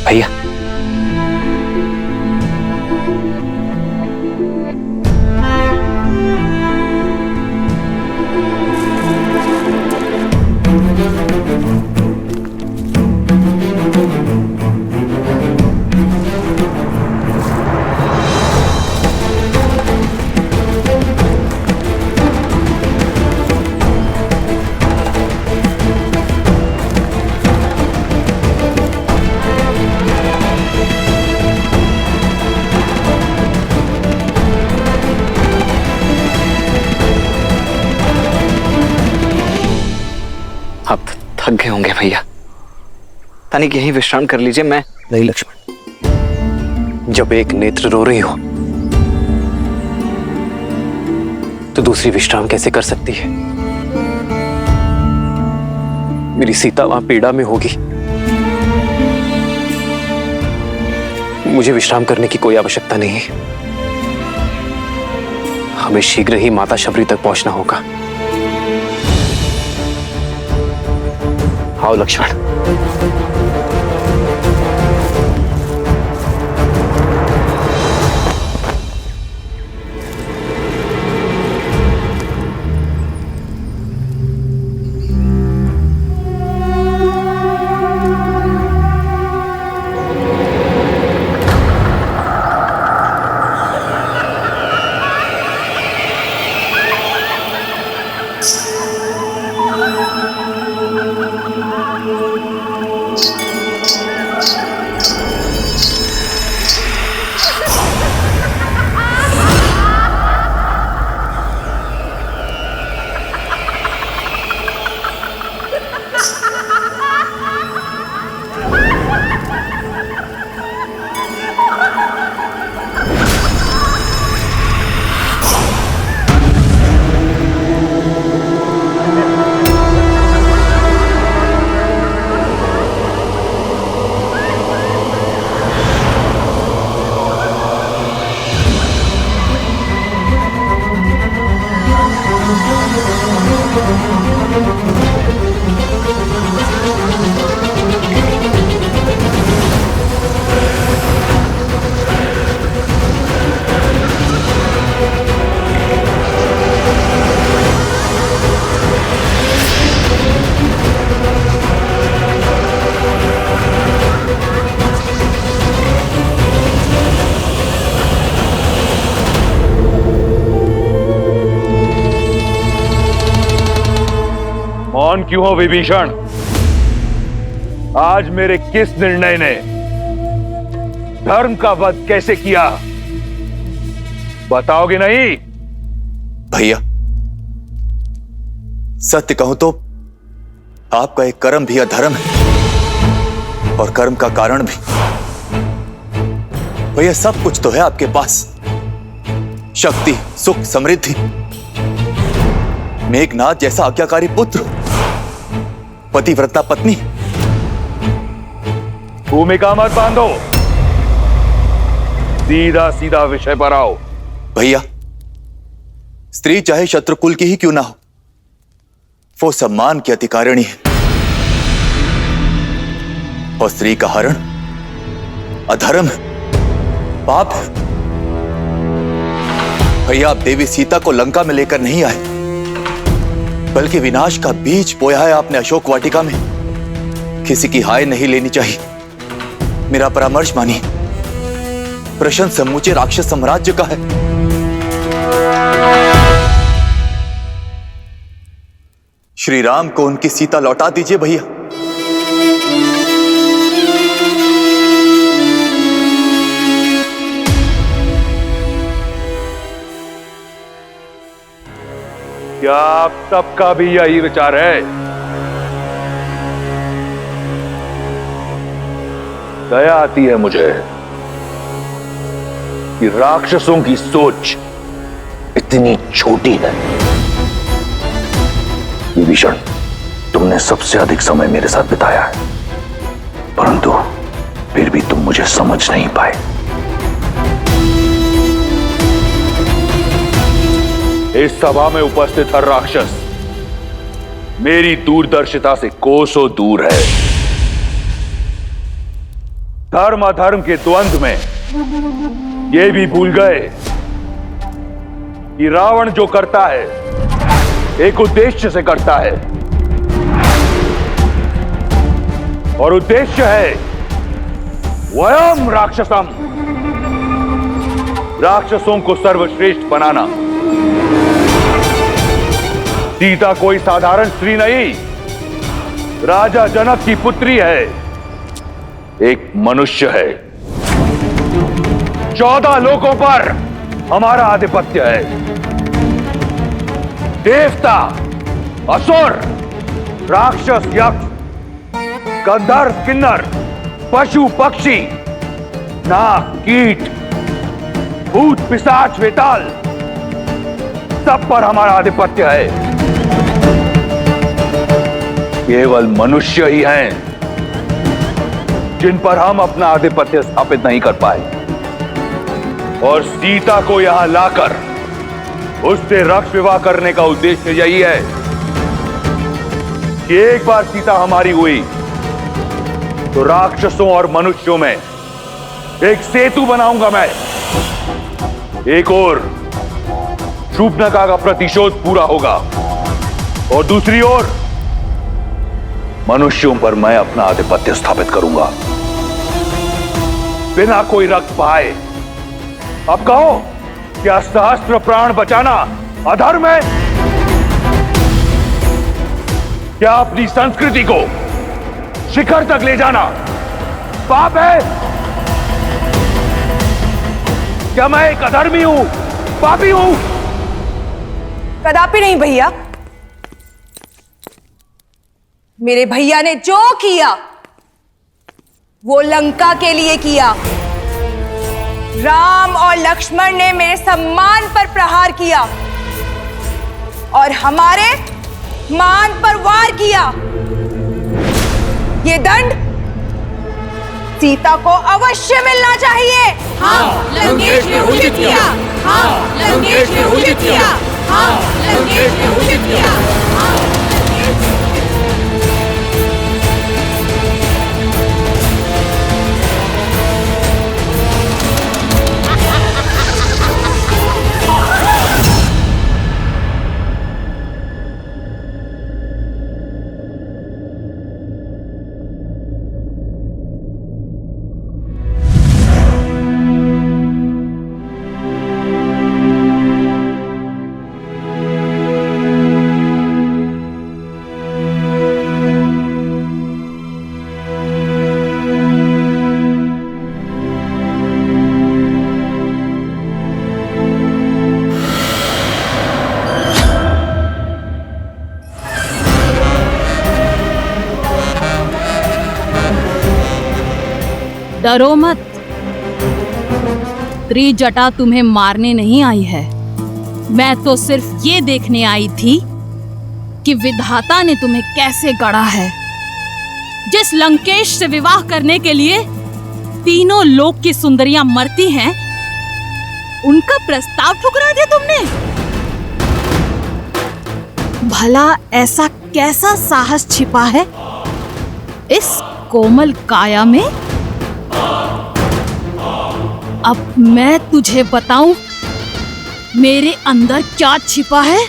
भैया, आप थक गए होंगे भैया, तनिक यहीं विश्राम कर लीजिए। मैं नहीं लक्ष्मण, जब एक नेत्र रो रही हो तो दूसरी विश्राम कैसे कर सकती है? मेरी सीता वहां पीड़ा में होगी, मुझे विश्राम करने की कोई आवश्यकता नहीं है। हमें शीघ्र ही माता शबरी तक पहुंचना होगा। आओ लक्ष्मण। मौन क्यों हो विभीषण? आज मेरे किस निर्णय ने धर्म का वध कैसे किया, बताओगे नहीं? भैया, सत्य कहूं तो आपका एक कर्म भी अधर्म है और कर्म का कारण भी। भैया, सब कुछ तो है आपके पास, शक्ति, सुख, समृद्धि, मेघनाथ जैसा आज्ञाकारी पुत्र, पतिव्रता पत्नी। भूमिका मत बांधो, सीधा सीधा विषय पर आओ। भैया, स्त्री चाहे शत्रुकुल की ही क्यों ना हो, वो सम्मान की अधिकारिणी है और स्त्री का हरण अधर्म है, पाप है। भैया, आप देवी सीता को लंका में लेकर नहीं आए, बल्कि विनाश का बीज बोया है आपने अशोक वाटिका में। किसी की हाय नहीं लेनी चाहिए, मेरा परामर्श मानिए। प्रश्न समूचे राक्षस साम्राज्य का है। श्री राम को उनकी सीता लौटा दीजिए भैया। क्या आप सबका भी यही विचार है? दया आती है मुझे कि राक्षसों की सोच इतनी छोटी है। विभीषण, तुमने सबसे अधिक समय मेरे साथ बिताया है, परंतु फिर भी तुम मुझे समझ नहीं पाए। इस सभा में उपस्थित हर राक्षस मेरी दूरदर्शिता से कोसों दूर है। धर्म अधर्म के द्वंद्व में ये भी भूल गए कि रावण जो करता है एक उद्देश्य से करता है, और उद्देश्य है वयम राक्षसम, राक्षसों को सर्वश्रेष्ठ बनाना। सीता कोई साधारण स्त्री नहीं, राजा जनक की पुत्री है, एक मनुष्य है। 14 लोकों पर हमारा आधिपत्य है। देवता, असुर, राक्षस, यक्ष, गंधर्व, किन्नर, पशु, पक्षी, नाग, कीट, भूत, पिशाच, वेताल, सब पर हमारा आधिपत्य है। केवल मनुष्य ही हैं जिन पर हम अपना आधिपत्य स्थापित नहीं कर पाए, और सीता को यहां लाकर उससे रक्त विवाह करने का उद्देश्य यही है कि एक बार सीता हमारी हुई तो राक्षसों और मनुष्यों में एक सेतु बनाऊंगा मैं। एक ओर शूर्पणखा का प्रतिशोध पूरा होगा और दूसरी ओर मनुष्यों पर मैं अपना आधिपत्य स्थापित करूंगा बिना कोई रक्त बहाए। अब कहो, क्या सहस्त्र प्राण बचाना अधर्म है? क्या अपनी संस्कृति को शिखर तक ले जाना पाप है? क्या मैं एक अधर्मी हूं, पापी हूं? कदापि नहीं भैया। मेरे भैया ने जो किया वो लंका के लिए किया। राम और लक्ष्मण ने मेरे सम्मान पर प्रहार किया और हमारे मान पर वार किया। ये दंड सीता को अवश्य मिलना चाहिए। हाँ, लंकेश ने उचित किया। हाँ, लंकेश ने उचित किया। हाँ, लंकेश ने उचित किया। हाँ, लंकेश ने डरो मत, त्रिजटा तुम्हें मारने नहीं आई है। मैं तो सिर्फ ये देखने आई थी कि विधाता ने तुम्हें कैसे गढ़ा है। जिस लंकेश से विवाह करने के लिए तीनों लोक की सुंदरियां मरती हैं, उनका प्रस्ताव ठुकरा दिया तुमने। भला ऐसा कैसा साहस छिपा है इस कोमल काया में? अब मैं तुझे बताऊं मेरे अंदर क्या छिपा है।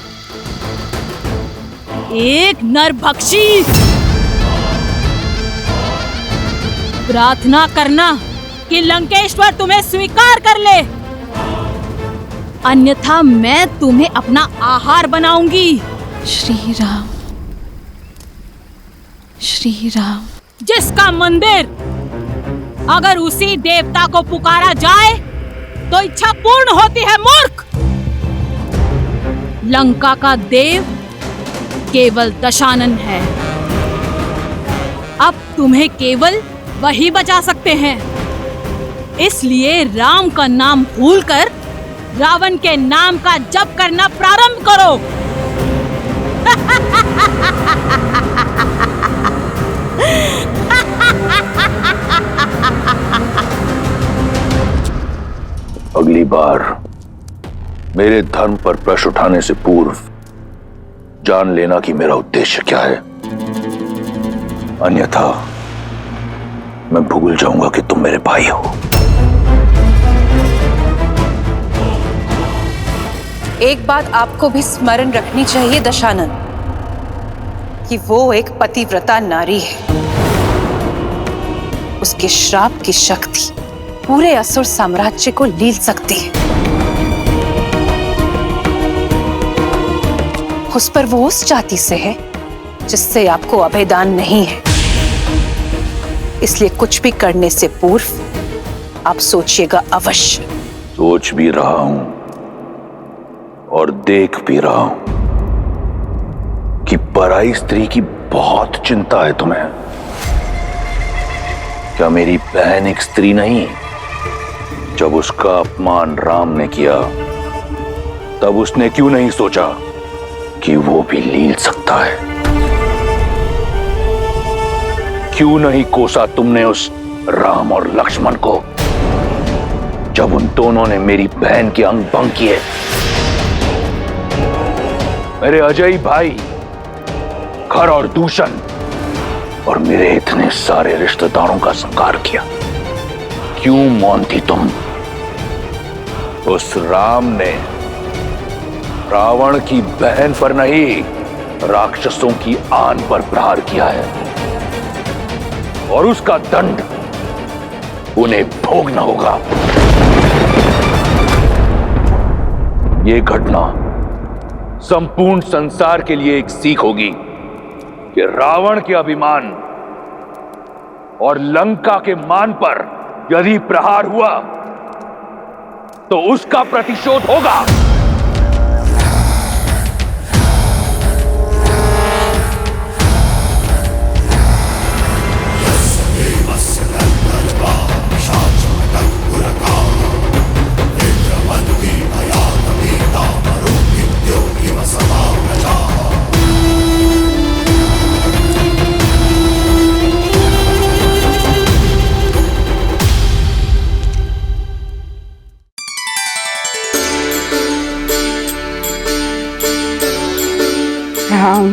एक नरभक्षी। प्रार्थना करना कि लंकेश्वर तुम्हें स्वीकार कर ले, अन्यथा मैं तुम्हें अपना आहार बनाऊंगी। श्री राम, श्री राम। जिसका मंदिर अगर उसी देवता को पुकारा जाए तो इच्छा पूर्ण होती है, मूर्ख। लंका का देव केवल दशानन है। अब तुम्हें केवल वही बचा सकते हैं। इसलिए राम का नाम भूलकर रावण के नाम का जप करना प्रारंभ करो। अगली बार मेरे धर्म पर प्रश्न उठाने से पूर्व जान लेना कि मेरा उद्देश्य क्या है, अन्यथा मैं भूल जाऊंगा कि तुम मेरे भाई हो। एक बात आपको भी स्मरण रखनी चाहिए दशानन, कि वो एक पतिव्रता नारी है। उसके श्राप की शक्ति पूरे असुर साम्राज्य को लील सकती है। उस पर वो उस जाति से है जिससे आपको अभेदान नहीं है। इसलिए कुछ भी करने से पूर्व आप सोचिएगा अवश्य। सोच भी रहा हूं और देख भी रहा हूं कि पराई स्त्री की बहुत चिंता है तुम्हें। क्या मेरी बहन एक स्त्री नहीं? जब उसका अपमान राम ने किया तब उसने क्यों नहीं सोचा कि वो भी लील सकता है? क्यों नहीं कोसा तुमने उस राम और लक्ष्मण को जब उन दोनों ने मेरी बहन के अंग भंग किए? मेरे अजय भाई खर और दूषण और मेरे इतने सारे रिश्तेदारों का संहार किया। क्यों मौन थी तुम? उस राम ने रावण की बहन पर नहीं, राक्षसों की आन पर प्रहार किया है और उसका दंड उन्हें भोगना होगा। यह घटना संपूर्ण संसार के लिए एक सीख होगी कि रावण के अभिमान और लंका के मान पर यदि प्रहार हुआ तो उसका प्रतिशोध होगा। राम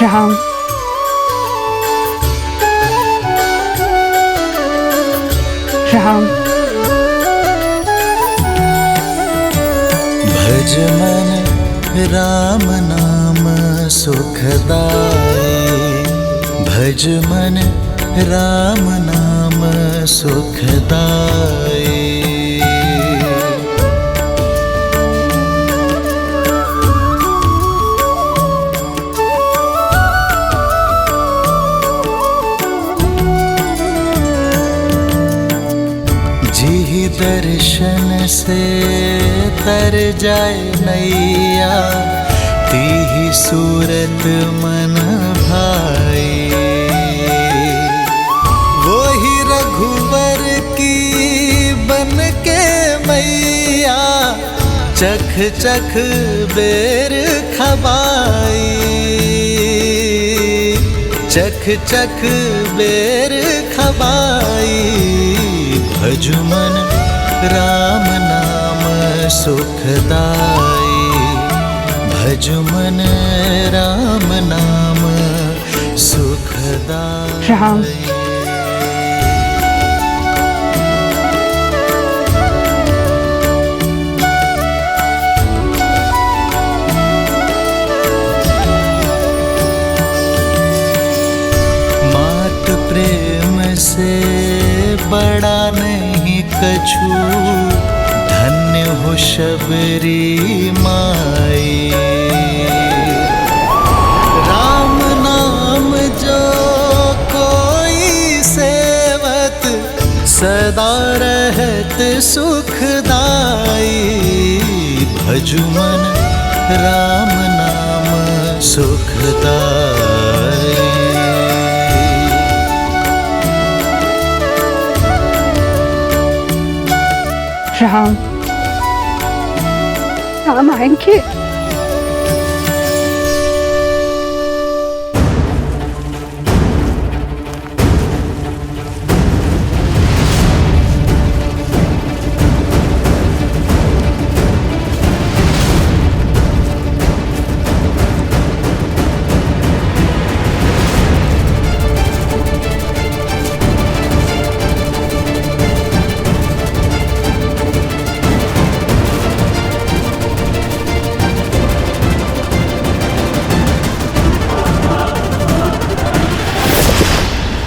राम राम। भज मन राम नाम सुखदाई, भज मन राम नाम सुखदाई। दर्शन से तर जाए नैया, तीही सूरत मन भाई। वो ही रघुवर की बन के मैया, चख चख बेर खबाई, चख चख बेर खबाई। भजुमन राम नाम सुखदाई, भजुमन राम नाम सुखदाई। राम मात प्रेम से बड़ा नहीं कछु, धन्य हो शबरी माई। राम नाम जो कोई सेवत, सदा रहत सुखदाई। भजुमन राम नाम सुखदाई। राम राम आएंगे।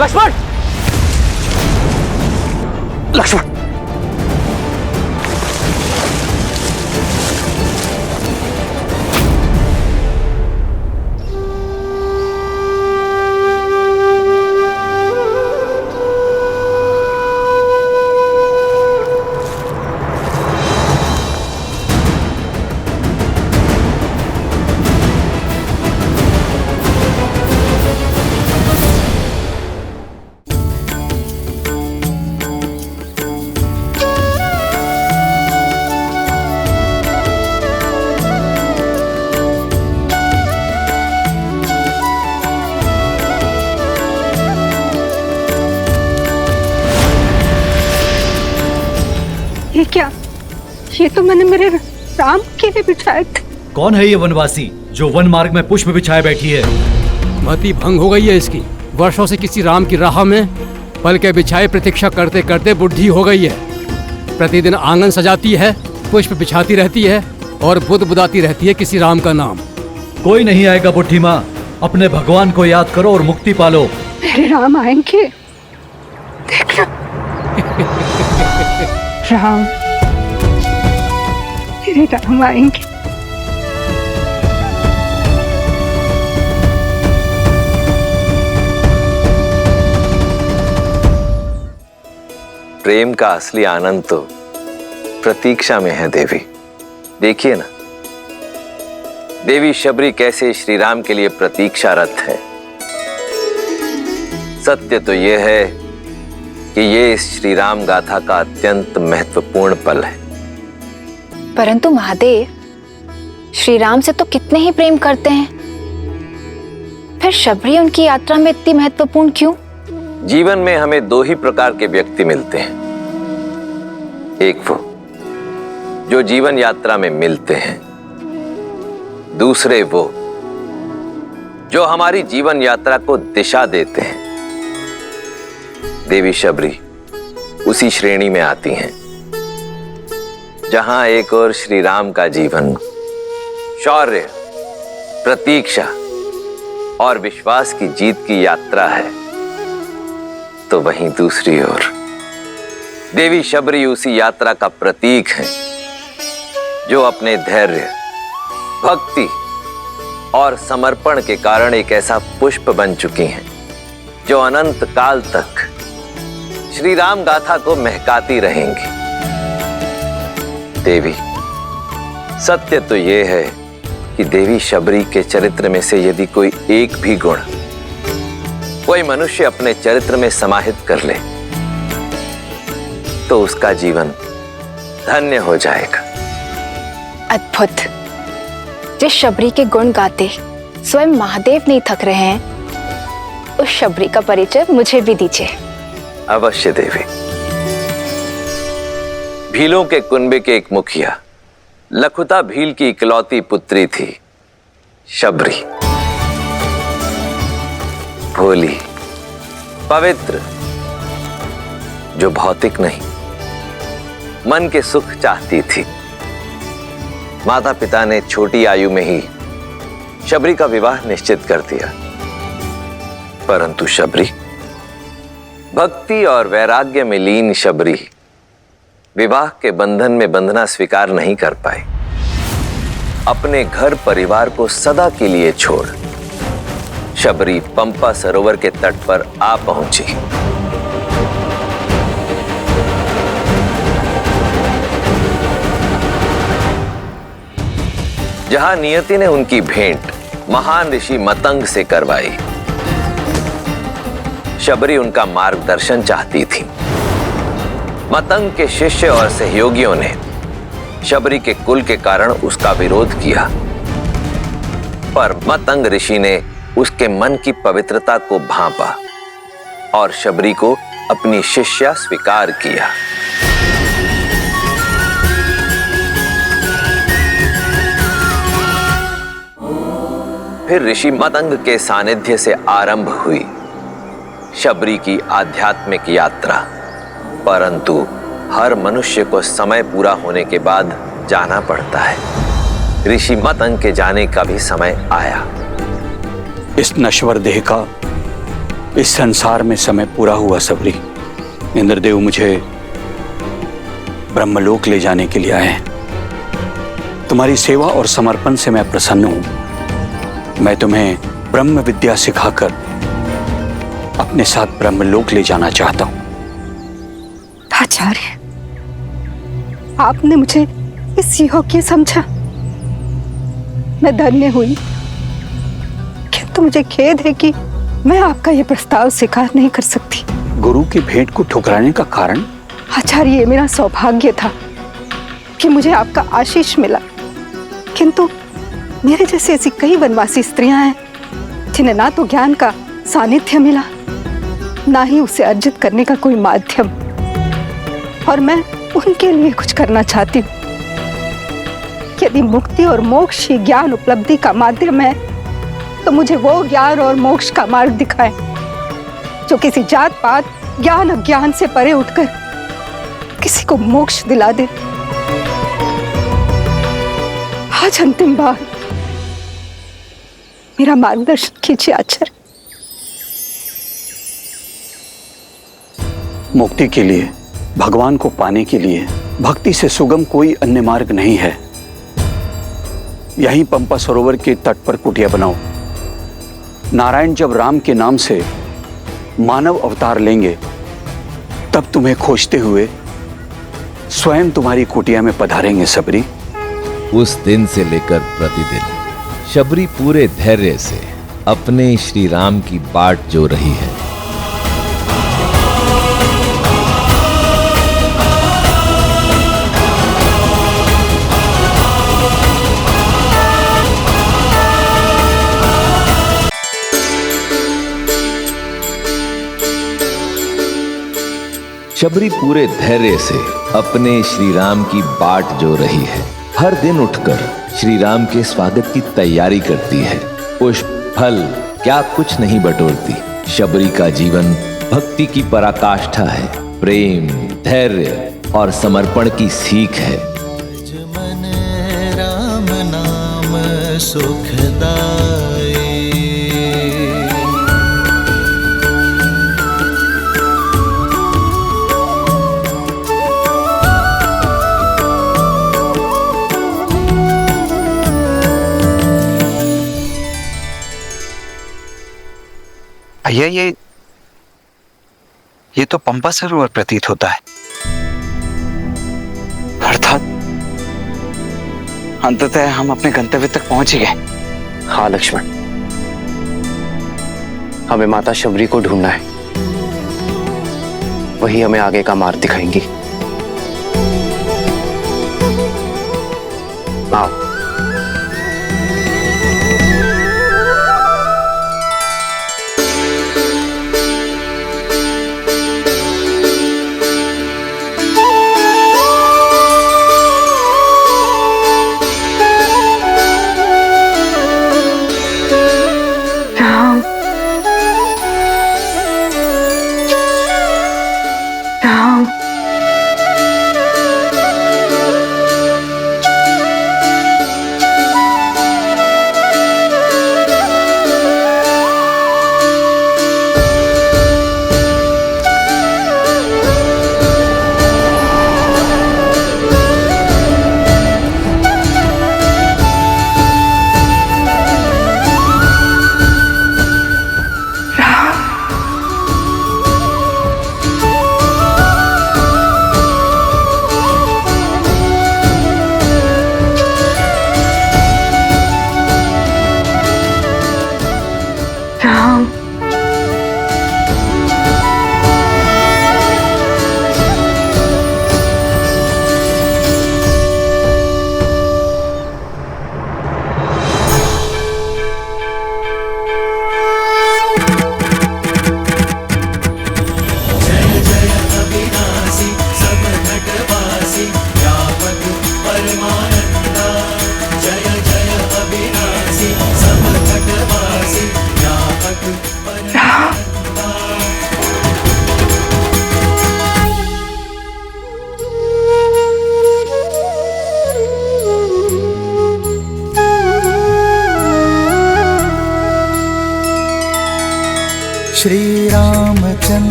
लक्ष्मण! लक्ष्मण! ये क्या? ये तो मैंने मेरे राम के लिए बिठाए थे। कौन है ये वनवासी जो वन मार्ग में पुष्प बिछाए बैठी है? मति भंग हो गई है इसकी। वर्षों से किसी राम की राह में पल के बिछाए प्रतीक्षा करते करते बुढ़ी हो गई है। प्रतिदिन आंगन सजाती है, पुष्प बिछाती रहती है और बुदाती रहती है किसी राम का नाम। कोई नहीं आएगा बुढ़ी माँ, अपने भगवान को याद करो और मुक्ति पालो। मेरे राम आएंगे, देखना। राम, मेरे राम आएंगे। प्रेम का असली आनंद तो प्रतीक्षा में है देवी। देखिए ना, देवी शबरी कैसे श्री राम के लिए प्रतीक्षारत है। सत्य तो यह है कि ये इस श्री राम गाथा का अत्यंत महत्वपूर्ण पल है। परंतु महादेव, श्री राम से तो कितने ही प्रेम करते हैं, फिर शबरी उनकी यात्रा में इतनी महत्वपूर्ण क्यों? जीवन में हमें दो ही प्रकार के व्यक्ति मिलते हैं। एक वो जो जीवन यात्रा में मिलते हैं, दूसरे वो जो हमारी जीवन यात्रा को दिशा देते हैं। देवी शबरी उसी श्रेणी में आती हैं, जहां एक और श्री राम का जीवन शौर्य, प्रतीक्षा और विश्वास की जीत की यात्रा है, तो वहीं दूसरी ओर देवी शबरी उसी यात्रा का प्रतीक है जो अपने धैर्य, भक्ति और समर्पण के कारण एक ऐसा पुष्प बन चुकी हैं जो अनंत काल तक श्री राम गाथा को महकाती रहेंगी। देवी, सत्य तो यह है कि देवी शबरी के चरित्र में से यदि कोई एक भी गुण कोई मनुष्य अपने चरित्र में समाहित कर ले तो उसका जीवन धन्य हो जाएगा। अद्भुत। जिस शबरी के गुण गाते स्वयं महादेव नहीं थक रहे हैं, उस शबरी का परिचय मुझे भी दीजिए। अवश्य देवी। भीलों के कुनबे के एक मुखिया लखुता भील की इकलौती पुत्री थी शबरी। भोली, पवित्र, जो भौतिक नहीं मन के सुख चाहती थी। माता पिता ने छोटी आयु में ही शबरी का विवाह निश्चित कर दिया, परंतु शबरी, भक्ति और वैराग्य में लीन शबरी विवाह के बंधन में बंधना स्वीकार नहीं कर पाई। अपने घर परिवार को सदा के लिए छोड़ शबरी पंपा सरोवर के तट पर आ पहुंची। जहां नियति ने उनकी भेंट महान ऋषि मतंग से करवाई। शबरी उनका मार्गदर्शन चाहती थी। मतंग के शिष्य और सहयोगियों ने शबरी के कुल के कारण उसका विरोध किया, पर मतंग ऋषि ने उसके मन की पवित्रता को भांपा और शबरी को अपनी शिष्या स्वीकार किया। फिर ऋषि मतंग के सानिध्य से आरंभ हुई शबरी की आध्यात्मिक यात्रा। परंतु हर मनुष्य को समय पूरा होने के बाद जाना पड़ता है। ऋषि मतंग के जाने का भी समय आया। इस नश्वर देह का इस संसार में समय पूरा हुआ सबरी। इंद्रदेव मुझे ब्रह्मलोक ले जाने के लिए आए हैं। तुम्हारी सेवा और समर्पण से मैं प्रसन्न हूं। मैं तुम्हें ब्रह्म विद्या सिखाकर अपने साथ ब्रह्मलोक ले जाना चाहता हूं। आचार्य, आपने मुझे इस योग्य समझा। मैं धन्य हुई, किंतु मुझे खेद है कि मैं आपका ये प्रस्ताव स्वीकार नहीं कर सकती। गुरु की भेंट को ठुकराने का कारण? आचार्य, ये मेरा सौभाग्य था कि मुझे आपका आशीष मिला, किंतु मेरे जैसी ऐसी कई वनवासी स्त्रियां हैं जिन्हें ना तो ज्ञान का सानिध्य मिला, ना ही उसे अर्जित करने का कोई माध्यम, और मैं उनके लिए कुछ करना चाहती हूँ। यदि मुक्ति और मोक्ष ही ज्ञान उपलब्धि का माध्यम है, तो मुझे वो ज्ञान और मोक्ष का मार्ग दिखाए जो किसी जात पात, ज्ञान अज्ञान से परे उठकर किसी को मोक्ष दिला दे। आज अंतिम बार मेरा मार्गदर्शन कीजिए आचार्य। मुक्ति के लिए, भगवान को पाने के लिए भक्ति से सुगम कोई अन्य मार्ग नहीं है। यहीं पंपा सरोवर के तट पर कुटिया बनाओ। नारायण जब राम के नाम से मानव अवतार लेंगे, तब तुम्हें खोजते हुए स्वयं तुम्हारी कुटिया में पधारेंगे सबरी। उस दिन से लेकर प्रतिदिन शबरी पूरे धैर्य से अपने श्री राम की बाट जो रही है। शबरी पूरे धैर्य से अपने श्री राम की बाट जो रही है। हर दिन उठकर श्री राम के स्वागत की तैयारी करती है। पुष्प फल क्या कुछ नहीं बटोरती। शबरी का जीवन भक्ति की पराकाष्ठा है, प्रेम, धैर्य और समर्पण की सीख है। मन राम नाम सुखदाई। भैया, ये तो पंपा सरोवर प्रतीत होता है। अर्थात अंततः हम अपने गंतव्य तक पहुंच ही गए। हाँ लक्ष्मण, हमें माता शबरी को ढूंढना है। वही हमें आगे का मार्ग दिखाएंगी। आओ।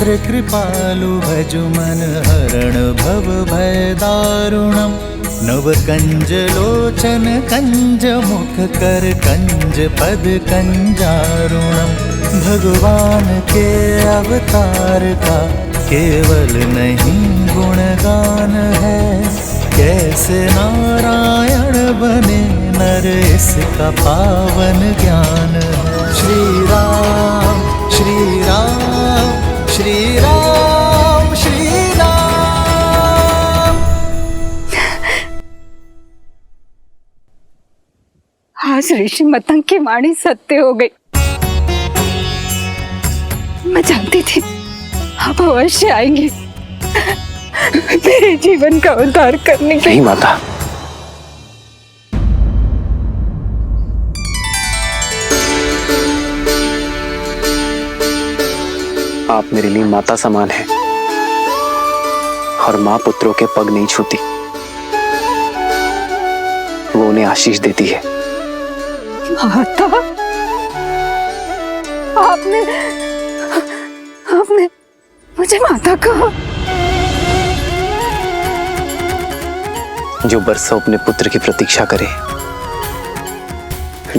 नेत्र कृपालु भज मन हरण भव भय दारुणम नव कंज लोचन कंज मुख कर कंज पद कंजारुणम भगवान के अवतार का केवल नहीं गुणगान है कैसे नारायण बने नर इसका पावन ज्ञान है श्री राम श्री राम श्री राम श्री राम। आज ऋषि मतंग की वाणी सत्य हो गई। मैं जानती थी आप अवश्य आएंगे मेरे जीवन का उद्धार करने के लिए। नहीं माता, आप मेरे लिए माता समान हैं और मां पुत्रों के पग नहीं छूती, वो उन्हें आशीष देती है। माता, आपने मुझे माता कहा। जो बरसों अपने पुत्र की प्रतीक्षा करे,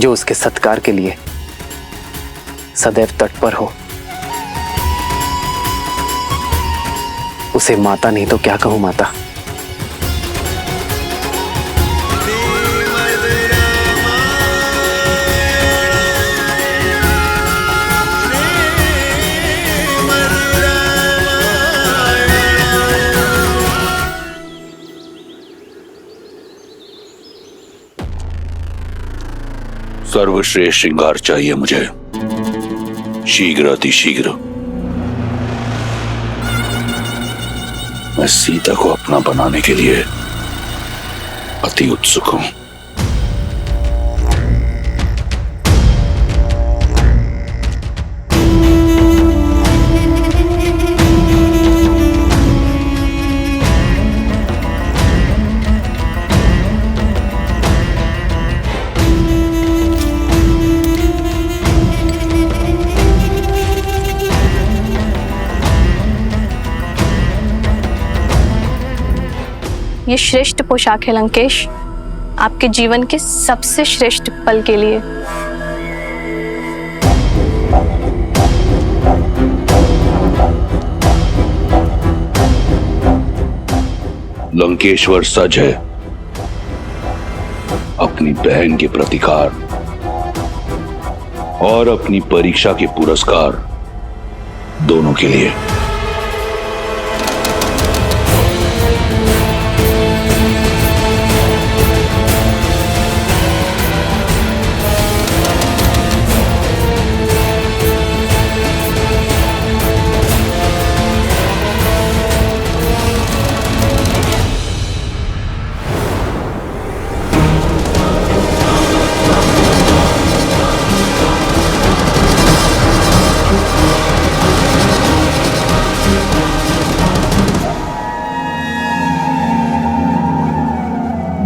जो उसके सत्कार के लिए सदैव तट पर हो, उसे माता नहीं तो क्या कहूं माता। सर्वश्रेष्ठ श्रृंगार चाहिए मुझे, शीघ्र अतिशीघ्र। मैं सीता को अपना बनाने के लिए अति उत्सुक हूं। ये श्रेष्ठ पोशाक है लंकेश, आपके जीवन के सबसे श्रेष्ठ पल के लिए। लंकेश्वर सज है अपनी बहन के प्रतिकार और अपनी परीक्षा के पुरस्कार दोनों के लिए।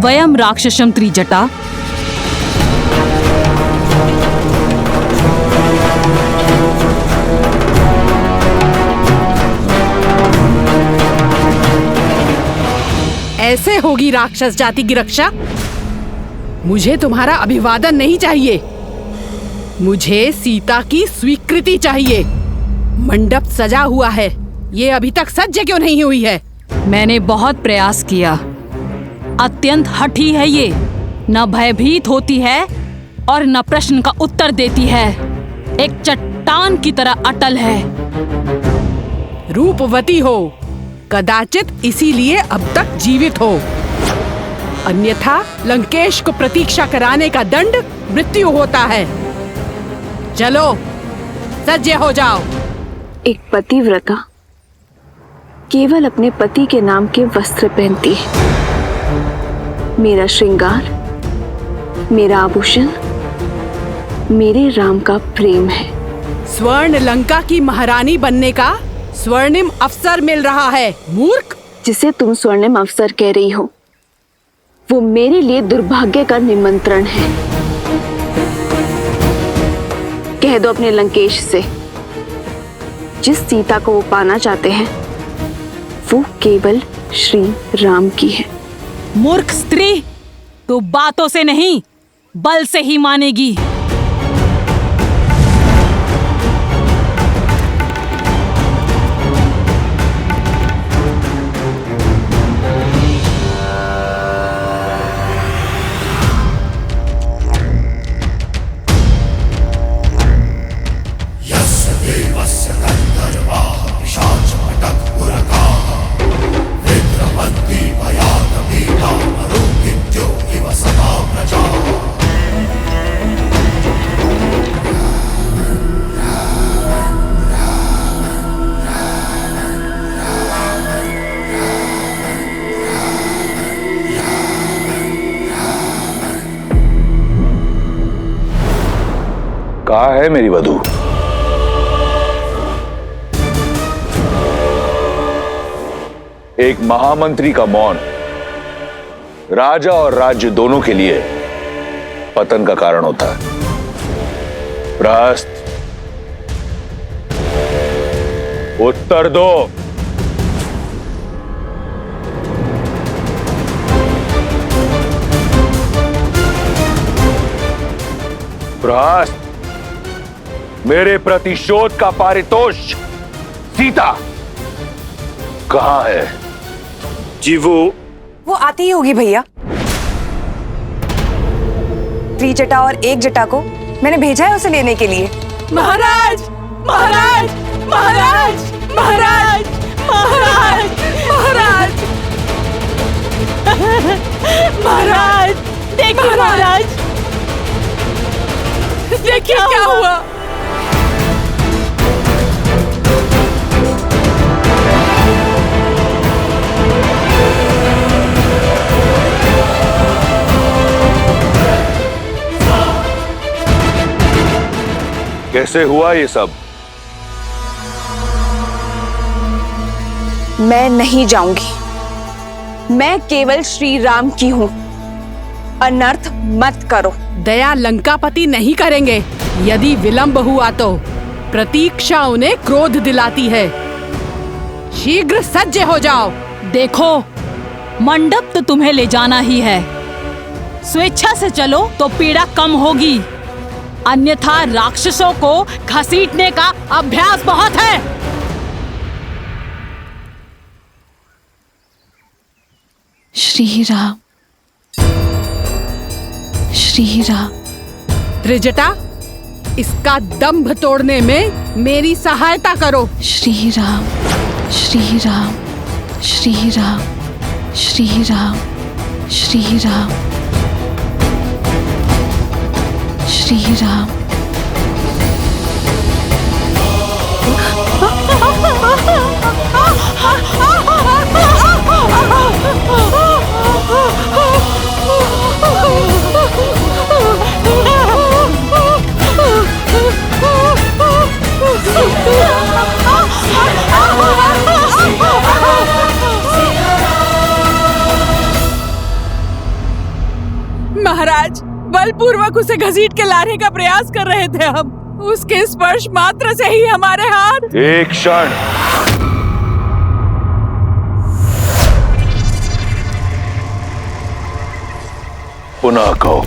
वयम राक्षसम त्रिजटा ऐसे होगी राक्षस जाति की रक्षा। मुझे तुम्हारा अभिवादन नहीं चाहिए, मुझे सीता की स्वीकृति चाहिए। मंडप सजा हुआ है, ये अभी तक सज्ज क्यों नहीं हुई है? मैंने बहुत प्रयास किया। अत्यंत हठी है ये, न भयभीत होती है और न प्रश्न का उत्तर देती है, एक चट्टान की तरह अटल है। रूपवती हो, कदाचित इसीलिए अब तक जीवित हो, अन्यथा लंकेश को प्रतीक्षा कराने का दंड मृत्यु होता है। चलो सज्ज हो जाओ। एक पतिव्रता केवल अपने पति के नाम के वस्त्र पहनती है। मेरा श्रृंगार, मेरा आभूषण, मेरे राम का प्रेम है। स्वर्ण लंका की महारानी बनने का स्वर्णिम अवसर मिल रहा है, मूर्ख। जिसे तुम स्वर्णिम अवसर कह रही हो, वो मेरे लिए दुर्भाग्य का निमंत्रण है। कह दो अपने लंकेश से जिस सीता को वो पाना चाहते हैं वो केवल श्री राम की है। मूर्ख स्त्री, तू बातों से नहीं बल से ही मानेगी। कहाँ है मेरी वधू? एक महामंत्री का मौन राजा और राज्य दोनों के लिए पतन का कारण होता है। प्रहस्त, उत्तर दो। प्रहस्त, मेरे प्रतिशोध का पारितोष सीता कहां है? जी वो आती ही होगी भैया। त्रिजटा और एक जटा को मैंने भेजा है उसे लेने के लिए। महाराज, महाराज, महाराज, महाराज, महाराज, महाराज, महाराज, देखिए महाराज, देखिए क्या हुआ। कैसे हुआ ये सब? मैं नहीं जाऊंगी। मैं केवल श्री राम की हूं। अनर्थ मत करो। दया लंकापति नहीं करेंगे। यदि विलंब हुआ तो प्रतीक्षा उन्हें क्रोध दिलाती है। शीघ्र सज्ज हो जाओ। देखो, मंडप तो तुम्हें ले जाना ही है। स्वेच्छा से चलो तो पीड़ा कम होगी, अन्यथा राक्षसों को घसीटने का अभ्यास बहुत है। श्री राम, श्री राम। त्रिजटा, इसका दंभ तोड़ने में मेरी सहायता करो। श्री राम, श्री राम, श्री राम, श्री राम, श्री राम, श्री राम। महाराज, बलपूर्वक उसे घसीट के लाने का प्रयास कर रहे थे हम। उसके स्पर्श मात्र से ही हमारे हाथ। एक क्षण। पुनः कहो,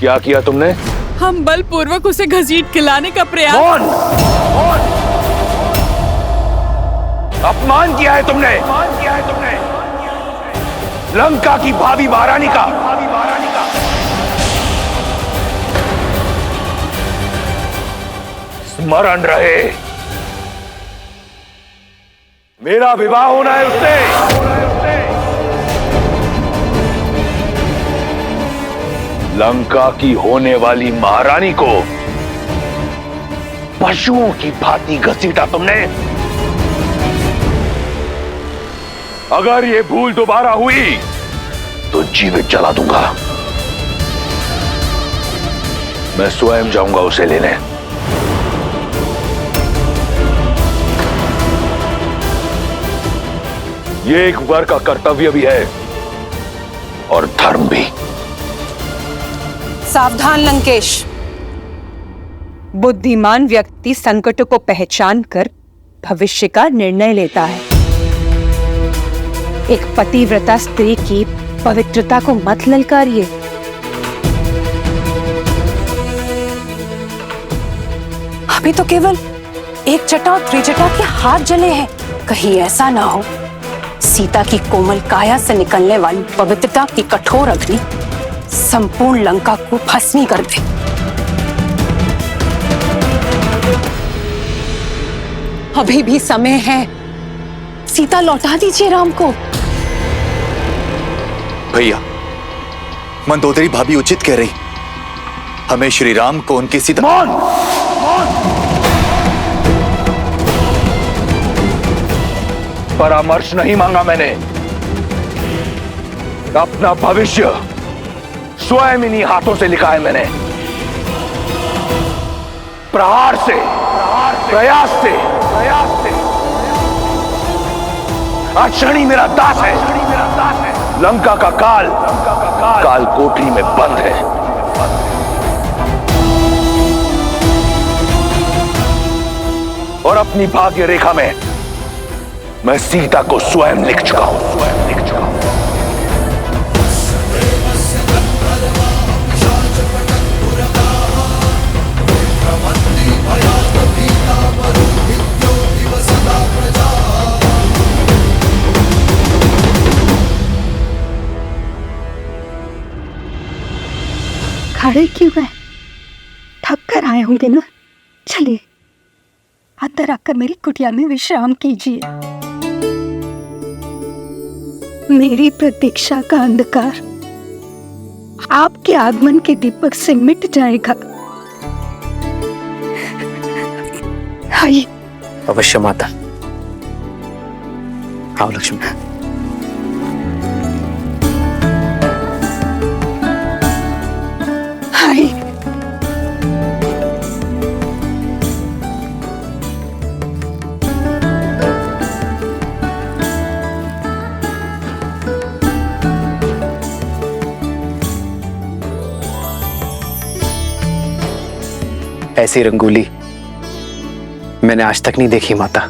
क्या किया तुमने? हम बलपूर्वक उसे घसीट के लाने का प्रयास। कौन? कौन? अपमान किया है तुमने। अपमान किया है तुमने लंका की भावी महारानी का। स्मरण रहे, मेरा विवाह होना है उससे। लंका की होने वाली महारानी को पशुओं की भांति घसीटा तुमने। अगर ये भूल दोबारा हुई तो जीवित जला दूंगा। मैं स्वयं जाऊंगा उसे लेने। ये एक वर का कर्तव्य भी है और धर्म भी। सावधान लंकेश, बुद्धिमान व्यक्ति संकटों को पहचान कर भविष्य का निर्णय लेता है। एक पतिव्रता स्त्री की पवित्रता को मत ललकारिए। अभी तो केवल एक जटा और त्रिजटा के हाथ जले हैं। कहीं ऐसा ना हो सीता की कोमल काया से निकलने वाली पवित्रता की कठोर अग्नि संपूर्ण लंका को भस्मी कर दे। अभी भी समय है, सीता लौटा दीजिए राम को। भैया, मंदोदरी भाभी उचित कह रही, हमें श्री राम को उनकी सीता। परामर्श नहीं मांगा मैंने, अपना भविष्य स्वयं इन्हीं हाथों से लिखा है मैंने। प्रहार से, प्रयास से, आज शनि मेरा दास है। लंका का काल कोठरी में बंद है। और अपनी भाग्य रेखा में मैं सीता को स्वयं लिख चुका हूं, खड़े क्यों हैं? थक कर आए होंगे ना। चलिए अंदर आकर मेरी कुटिया में विश्राम कीजिए। मेरी प्रतीक्षा का अंधकार आपके आगमन के दीपक से मिट जाएगा। आइए। अवश्य माता। आओ लक्ष्मी। ऐसी रंगोली मैंने आज तक नहीं देखी माता।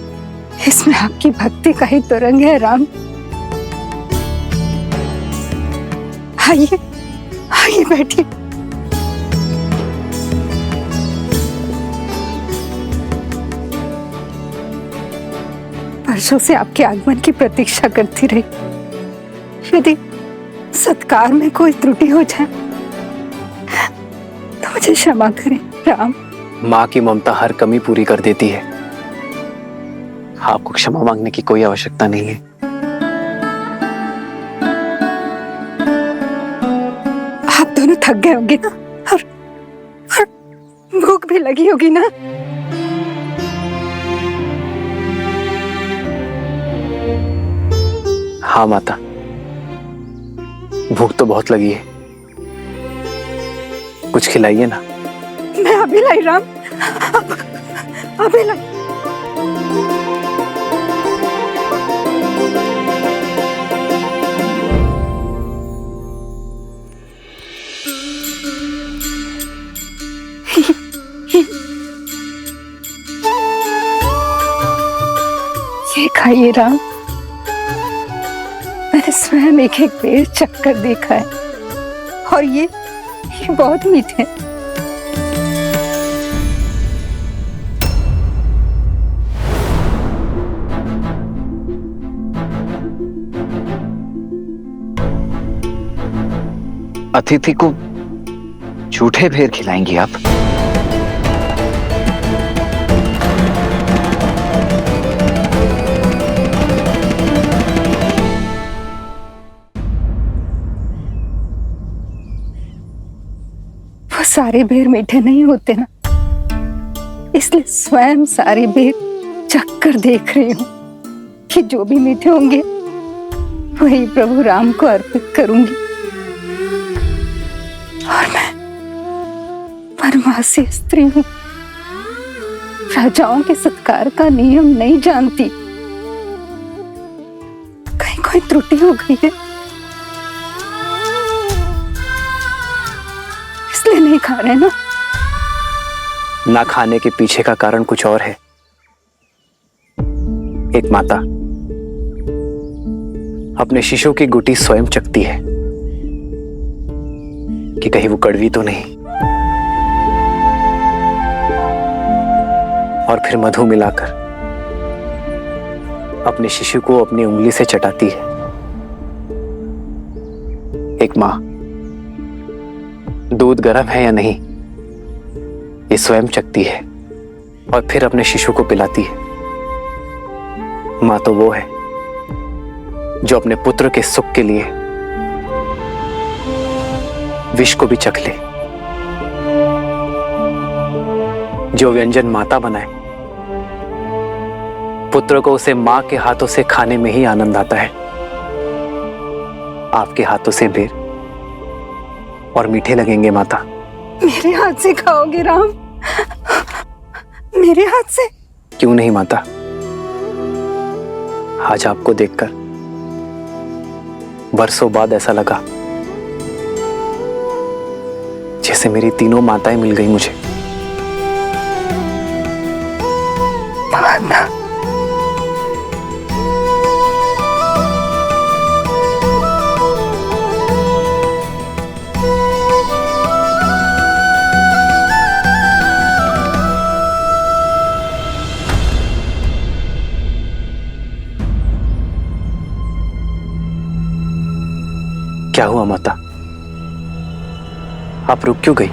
इसमें आपकी भक्ति का ही तो रंग है राम। आइए आइए बैठिए। वर्षों से आपके आगमन की प्रतीक्षा करती रही। यदि सत्कार में कोई त्रुटि हो जाए तो मुझे क्षमा करें राम। माँ की ममता हर कमी पूरी कर देती है। आपको क्षमा मांगने की कोई आवश्यकता नहीं है। आप दोनों थक गए होंगे ना, और भूख भी लगी होगी ना। हाँ माता, भूख तो बहुत लगी है, कुछ खिलाइए ना। मैं अभी लाई राम, अभी लाई। ये खाइए राम, मैंने स्वयं एक एक पेड़ चखकर देखा है और ये बहुत मीठे हैं। अतिथि को झूठे भेर खिलाएंगी आप? वो सारे बेर मीठे नहीं होते ना, इसलिए स्वयं सारे बेर चख कर देख रही हूं कि जो भी मीठे होंगे वही प्रभु राम को अर्पित करूंगी। और मैं वनवासी स्त्री हूं, राजाओं के सत्कार का नियम नहीं जानती। कहीं कोई त्रुटि हो गई है इसलिए नहीं खा रहे ना। ना खाने के पीछे का कारण कुछ और है। एक माता अपने शिशु की गुटी स्वयं चखती है कि कहीं वो कड़वी तो नहीं, और फिर मधु मिलाकर अपने शिशु को अपनी उंगली से चटाती है। एक मां दूध गर्म है या नहीं ये स्वयं चखती है और फिर अपने शिशु को पिलाती है। मां तो वो है जो अपने पुत्र के सुख के लिए विष को भी चख ले। जो व्यंजन माता बनाए पुत्र को उसे मां के हाथों से खाने में ही आनंद आता है। आपके हाथों से बेर और मीठे लगेंगे माता। मेरे हाथ से खाओगे राम? मेरे हाथ से? क्यों नहीं माता, आज आपको देखकर बरसों बाद ऐसा लगा जैसे मेरी तीनों माताएं मिल गई मुझे। माता, क्या हुआ माता, आप रुक क्यों गई?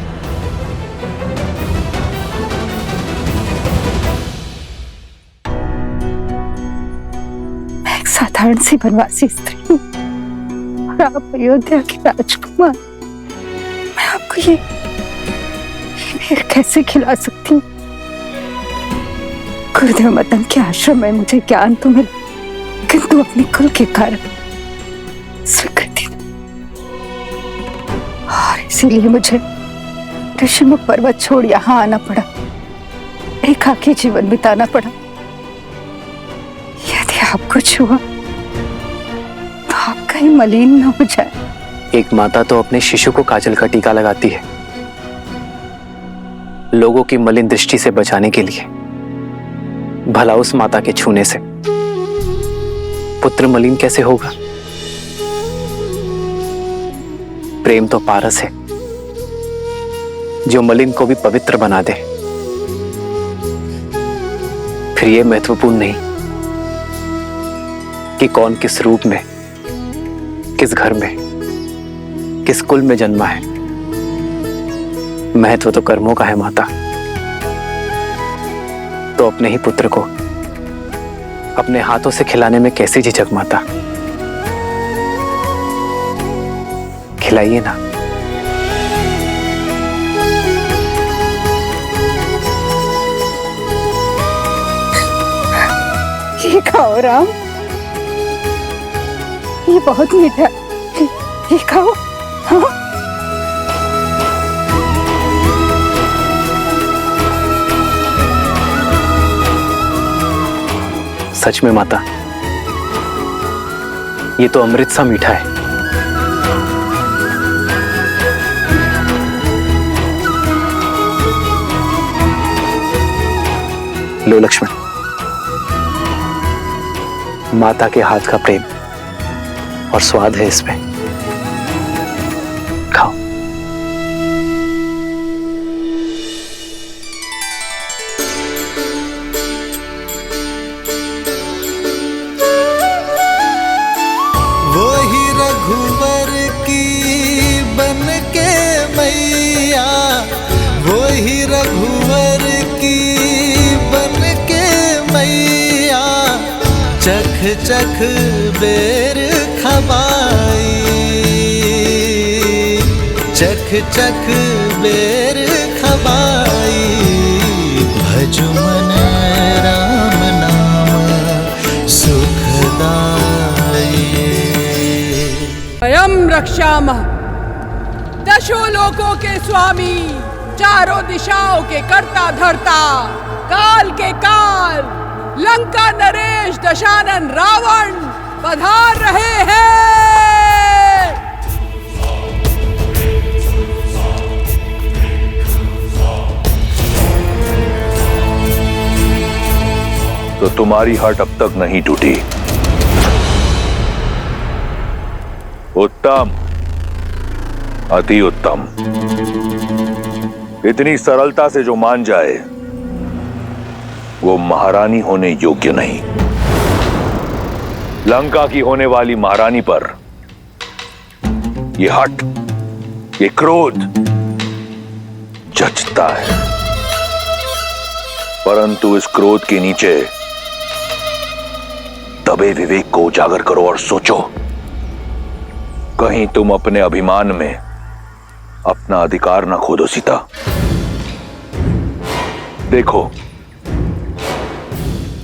मैं एक साधारण सी वनवासी स्त्री हूँ और आप अयोध्या के राजकुमार। मैं आपको ये बेर कैसे खिला सकती हूँ? गुरुदेव मदन के आश्रम में मुझे ज्ञान तो मिला, किंतु अपने कुल के कारण स्वीकृति, और इसीलिए मुझे ऋषिमुख पर्वत छोड़ यहाँ आना पड़ा, एकाकी जीवन बिताना पड़ा। यदि आपको छुआ तो आप कहीं मलिन न हो जाए। एक माता तो अपने शिशु को काजल का टीका लगाती है लोगों की मलिन दृष्टि से बचाने के लिए। भला उस माता के छूने से पुत्र मलिन कैसे होगा? प्रेम तो पारस है जो मलिन को भी पवित्र बना दे। फिर यह महत्वपूर्ण नहीं कि कौन किस रूप में, किस घर में, किस कुल में जन्मा है। महत्व तो कर्मों का है माता। तो अपने ही पुत्र को अपने हाथों से खिलाने में कैसे झिझक माता? खिलाइए ना। ये खाओ राम, ये बहुत मीठा है, ये खाओ। हाँ? सच में माता, ये तो अमृत सा मीठा है। लो लक्ष्मण, माता के हाथ का प्रेम और स्वाद है इसमें, खाओ। वही रघुवर की बन के मैया, वही रघुवर की बन के मैया, चख चख बेर खबाई, चख चख बेर खबाई। भजु मन राम नाम सुखदाई। स्वयं रक्षामः, दशों लोकों के स्वामी, चारों दिशाओं के कर्ता धर्ता, काल के काल, लंका नरेश दशानन रावण पधार रहे हैं। तो तुम्हारी हट अब तक नहीं टूटी। उत्तम, अति उत्तम। इतनी सरलता से जो मान जाए वो महारानी होने योग्य नहीं। लंका की होने वाली महारानी पर ये हट, ये क्रोध जचता है, परंतु इस क्रोध के नीचे दबे विवेक को उजागर करो और सोचो, कहीं तुम अपने अभिमान में अपना अधिकार ना खो दो। सीता, देखो,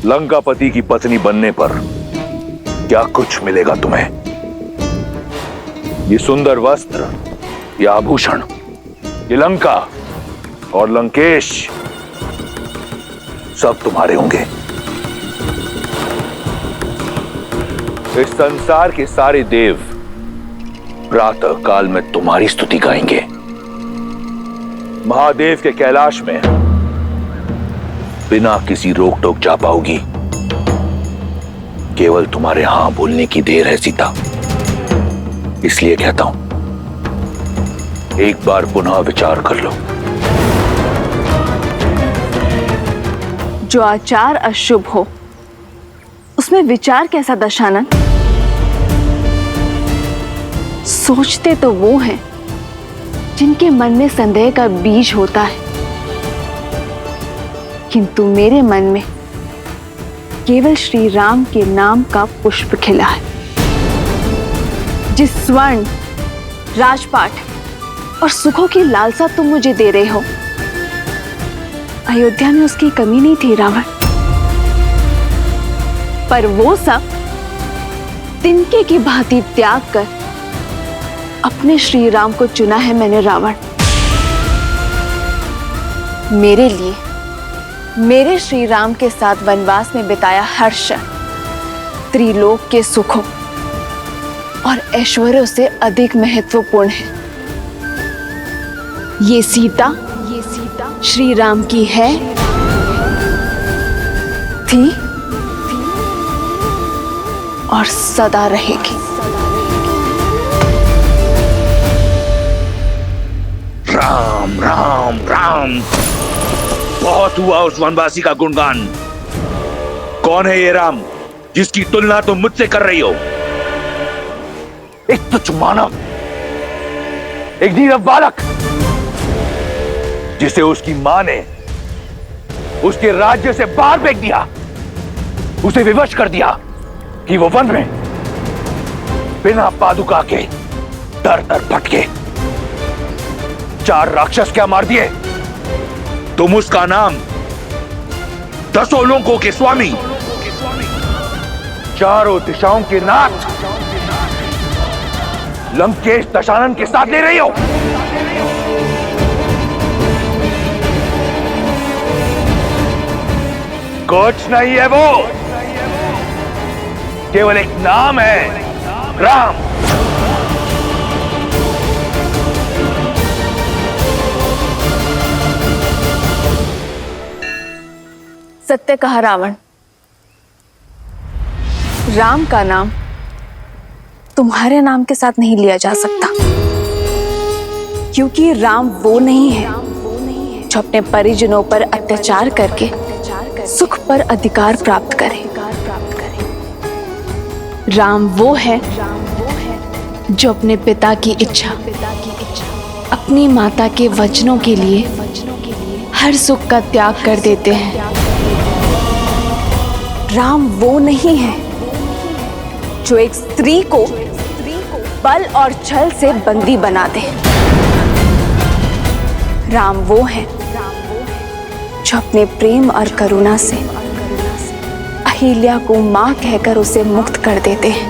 लंकापति की पत्नी बनने पर क्या कुछ मिलेगा तुम्हें। ये सुंदर वस्त्र, ये आभूषण, ये लंका और लंकेश सब तुम्हारे होंगे। इस संसार के सारे देव प्रातः काल में तुम्हारी स्तुति गाएंगे। महादेव के कैलाश में बिना किसी रोक टोक जा पाओगी। केवल तुम्हारे हां बोलने की देर है सीता। इसलिए कहता हूं, एक बार पुनः विचार कर लो। जो आचार अशुभ हो उसमें विचार कैसा दशानन? सोचते तो वो हैं जिनके मन में संदेह का बीज होता है, किंतु मेरे मन में केवल श्री राम के नाम का पुष्प खिला है। जिस स्वर्ण, राजपाट और सुखों की लालसा तुम मुझे दे रहे हो, अयोध्या में उसकी कमी नहीं थी रावण। पर वो सब तिनके की भांति त्याग कर अपने श्री राम को चुना है मैंने रावण। मेरे लिए, मेरे श्री राम के साथ वनवास में बिताया हर क्षण त्रिलोक के सुखों और ऐश्वर्यों से अधिक महत्वपूर्ण है। ये सीता श्री राम की है, थी और सदा रहेगी। राम राम राम। बहुत हुआ उस वनवासी का गुणगान। कौन है ये राम जिसकी तुलना तुम मुझसे कर रही हो? एक तुच्छ मानव, एक नीरव बालक, जिसे उसकी मां ने उसके राज्य से बाहर फेंक दिया, उसे विवश कर दिया कि वो वन में बिना पादुका के दर दर भटके। 4 राक्षस क्या मार दिए? तुम उसका नाम 10 लोकों के स्वामी, 4 दिशाओं के नाथ लंकेश दशानन के साथ ले रही हो। कुछ नहीं है वो, केवल एक नाम है, राम। सत्य कहा रावण। राम का नाम तुम्हारे नाम के साथ नहीं लिया जा सकता, क्योंकि राम वो नहीं है जो अपने परिजनों पर अत्याचार करके सुख पर अधिकार प्राप्त करे। राम वो है जो अपने पिता की इच्छा, अपनी माता के वचनों के लिए हर सुख का त्याग कर देते हैं। राम वो नहीं है जो एक स्त्री को बल और छल से बंदी बना दे। राम वो है जो अपने प्रेम और करुणा से अहिल्या को मां कहकर उसे मुक्त कर देते हैं।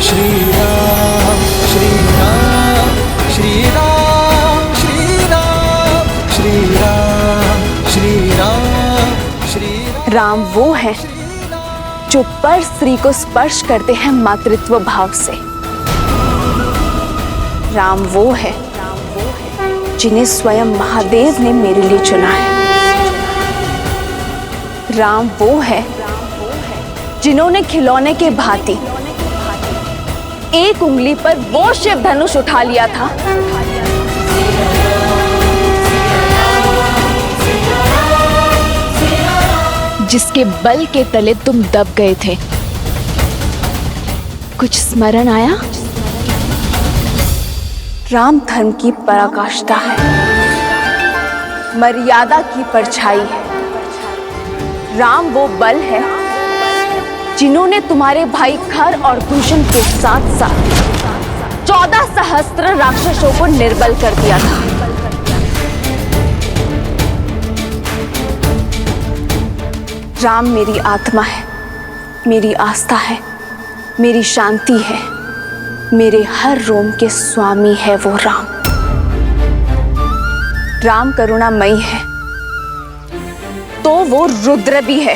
श्री राम श्री राम श्री राम श्री राम श्री राम श्री राम श्री राम। राम वो है जो पर स्त्री को स्पर्श करते हैं मातृत्व भाव से। राम वो है जिन्हें स्वयं महादेव ने मेरे लिए चुना है। राम वो है जिन्होंने खिलौने के भांति एक उंगली पर वो शिव धनुष उठा लिया था जिसके बल के तले तुम दब गए थे। कुछ स्मरण आया? राम धर्म की पराकाष्ठा है, मर्यादा की परछाई है। राम वो बल है जिन्होंने तुम्हारे भाई खर और दूषण के साथ साथ 14 सहस्त्र राक्षसों को निर्बल कर दिया था। राम मेरी आत्मा है, मेरी आस्था है, मेरी शांति है, मेरे हर रोम के स्वामी है वो राम। राम करुणामयी है तो वो रुद्र भी है।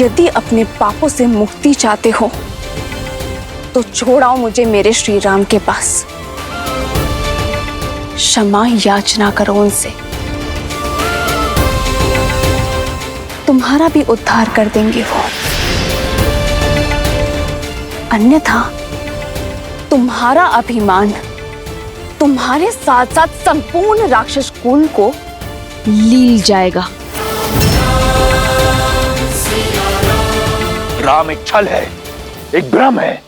यदि अपने पापों से मुक्ति चाहते हो तो छोड़ाओ मुझे मेरे श्री राम के पास। क्षमा याचना करो उनसे, तुम्हारा भी उद्धार कर देंगे वो। अन्यथा तुम्हारा अभिमान तुम्हारे साथ साथ संपूर्ण राक्षस कुल को लील जाएगा। राम एक छल है, एक भ्रम है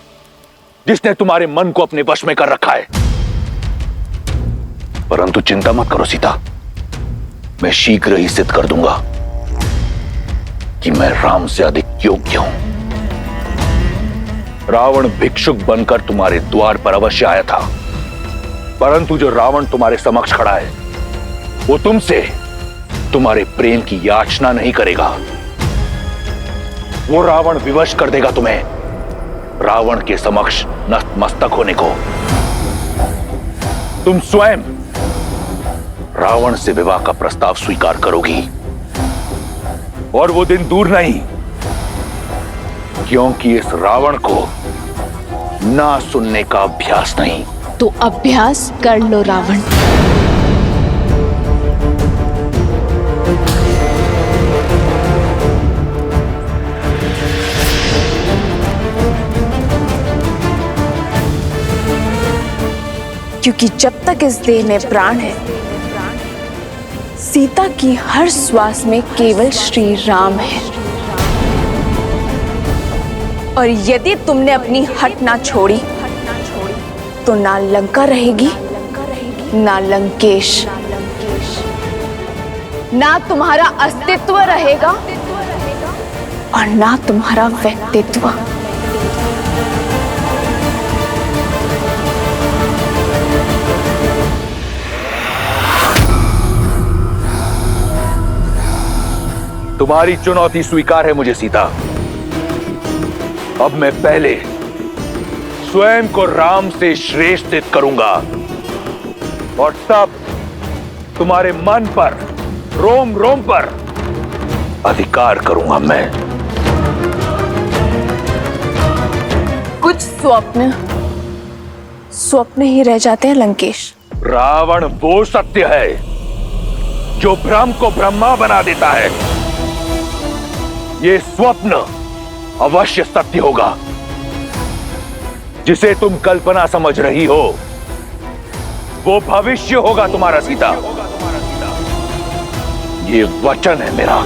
जिसने तुम्हारे मन को अपने वश में कर रखा है। परंतु चिंता मत करो सीता, मैं शीघ्र ही सिद्ध कर दूंगा कि मैं राम से अधिक योग्य हूं। रावण भिक्षुक बनकर तुम्हारे द्वार पर अवश्य आया था, परंतु जो रावण तुम्हारे समक्ष खड़ा है वो तुमसे तुम्हारे प्रेम की याचना नहीं करेगा। वो रावण विवश कर देगा तुम्हें रावण के समक्ष नतमस्तक होने को। तुम स्वयं रावण से विवाह का प्रस्ताव स्वीकार करोगी और वो दिन दूर नहीं, क्योंकि इस रावण को ना सुनने का अभ्यास नहीं। तो अभ्यास कर लो रावण। क्योंकि जब तक इस देह में प्राण है, सीता की हर श्वास में केवल श्री राम है। और यदि तुमने अपनी हट ना छोड़ी तो ना लंका रहेगी, ना लंकेश, ना तुम्हारा अस्तित्व रहेगा और ना तुम्हारा व्यक्तित्व। तुम्हारी चुनौती स्वीकार है मुझे सीता। अब मैं पहले स्वयं को राम से श्रेष्ठ सिद्ध करूंगा और तब तुम्हारे मन पर, रोम रोम पर अधिकार करूंगा मैं। कुछ स्वप्न ही रह जाते हैं लंकेश। रावण वो सत्य है जो भ्रम को ब्रह्मा बना देता है। ये स्वप्न अवश्य सत्य होगा। जिसे तुम कल्पना समझ रही हो वो भविष्य होगा तुम्हारा सीता। ये वचन है मेरा।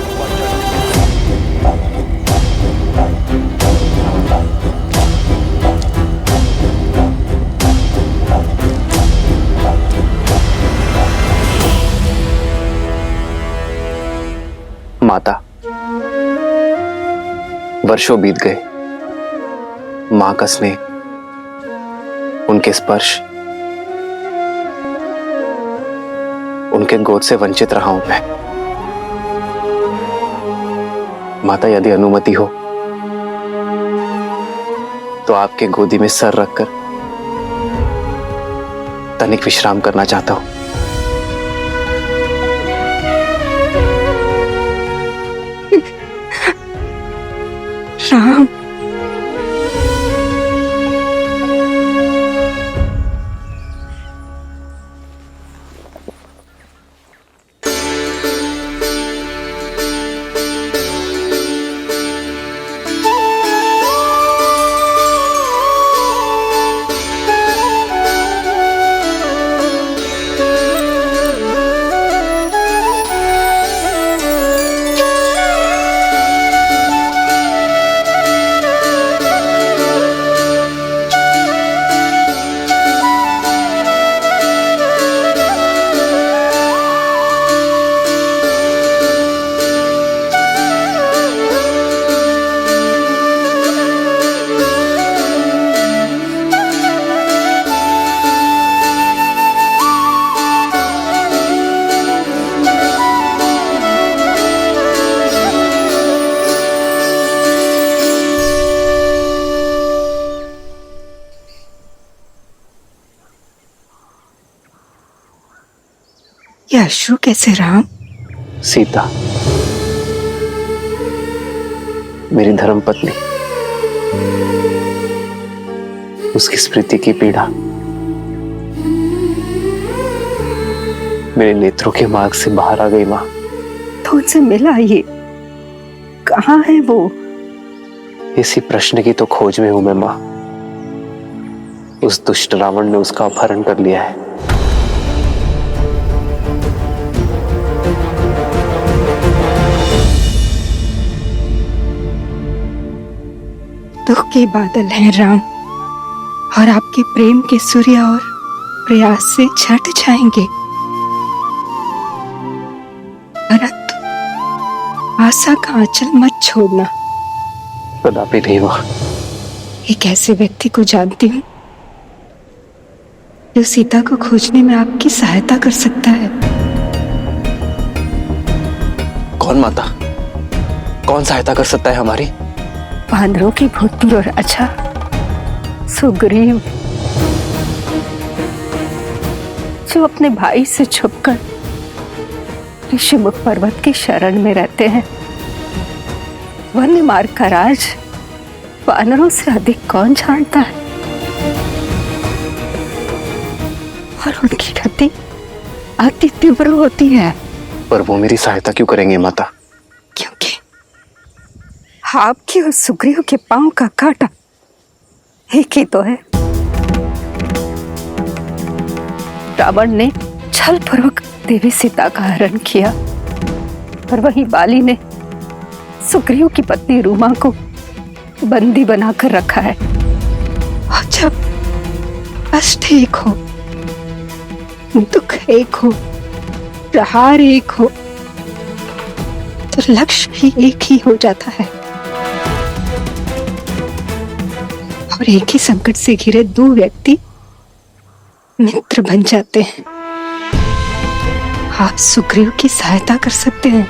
माता, वर्षों बीत गए। मां का स्नेह, उनके स्पर्श, उनके गोद से वंचित रहा हूं मैं। माता, यदि अनुमति हो तो आपके गोदी में सर रखकर तनिक विश्राम करना चाहता हूं। राम, अश्रु कैसे राम? सीता, मेरी धर्मपत्नी, उसकी स्मृति की पीड़ा मेरे नेत्रों के मार्ग से बाहर आ गई मां। तो उनसे मिला ये? कहाँ है वो? इसी प्रश्न की तो खोज में हूं मैं मां। उस दुष्ट रावण ने उसका अपहरण कर लिया है। दुख के बादल हैं राम, और आपके प्रेम के सूर्य और प्रयास से छट जाएंगे, परंतु आशा का आंचल मत छोड़ना। कदापि नहीं मां। एक ऐसे व्यक्ति को जानती हूँ जो सीता को खोजने में आपकी सहायता कर सकता है। कौन माता? कौन सहायता कर सकता है हमारी? वानरों की भूतपूर्व राजा सुग्रीव, जो अपने भाई से छुपकर ऋषिमुख पर्वत की शरण में रहते हैं। वन्य मार्ग का राज वानरों से अधिक कौन जानता है? और उनकी गति अति तीव्र होती है। पर वो मेरी सहायता क्यों करेंगे माता? क्योंकि आपके और सुग्रीव के पांव का कांटा एक ही तो है। रावण ने छलपूर्वक देवी सीता का हरण किया, और वही बाली ने सुग्रीव की पत्नी रूमा को बंदी बनाकर रखा है। और जब कष्ट एक हो, दुख एक हो, प्रहार एक हो, तो लक्ष्य भी एक ही हो जाता है। और एक ही संकट से घिरे दो व्यक्ति मित्र बन जाते हैं। आप सुग्रीव की सहायता कर सकते हैं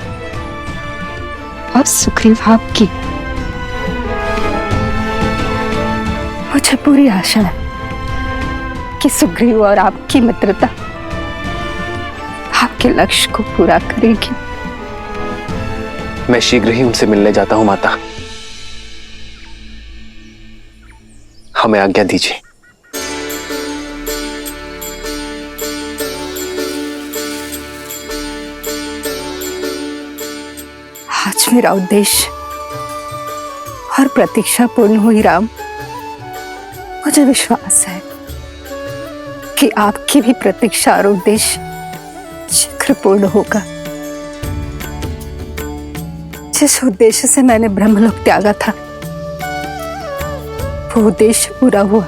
और सुग्रीव आपकी। मुझे पूरी आशा है कि सुग्रीव और आपकी मित्रता आपके लक्ष्य को पूरा करेगी। मैं शीघ्र ही उनसे मिलने जाता हूं माता। हमें आज्ञा दीजिए। आज मेरा उद्देश्य और प्रतीक्षा पूर्ण हुई राम। मुझे विश्वास है कि आपकी भी प्रतीक्षा और उद्देश्य शीघ्र पूर्ण होगा। जिस उद्देश्य से मैंने ब्रह्मलोक त्यागा था, वो उद्देश्य पूरा हुआ।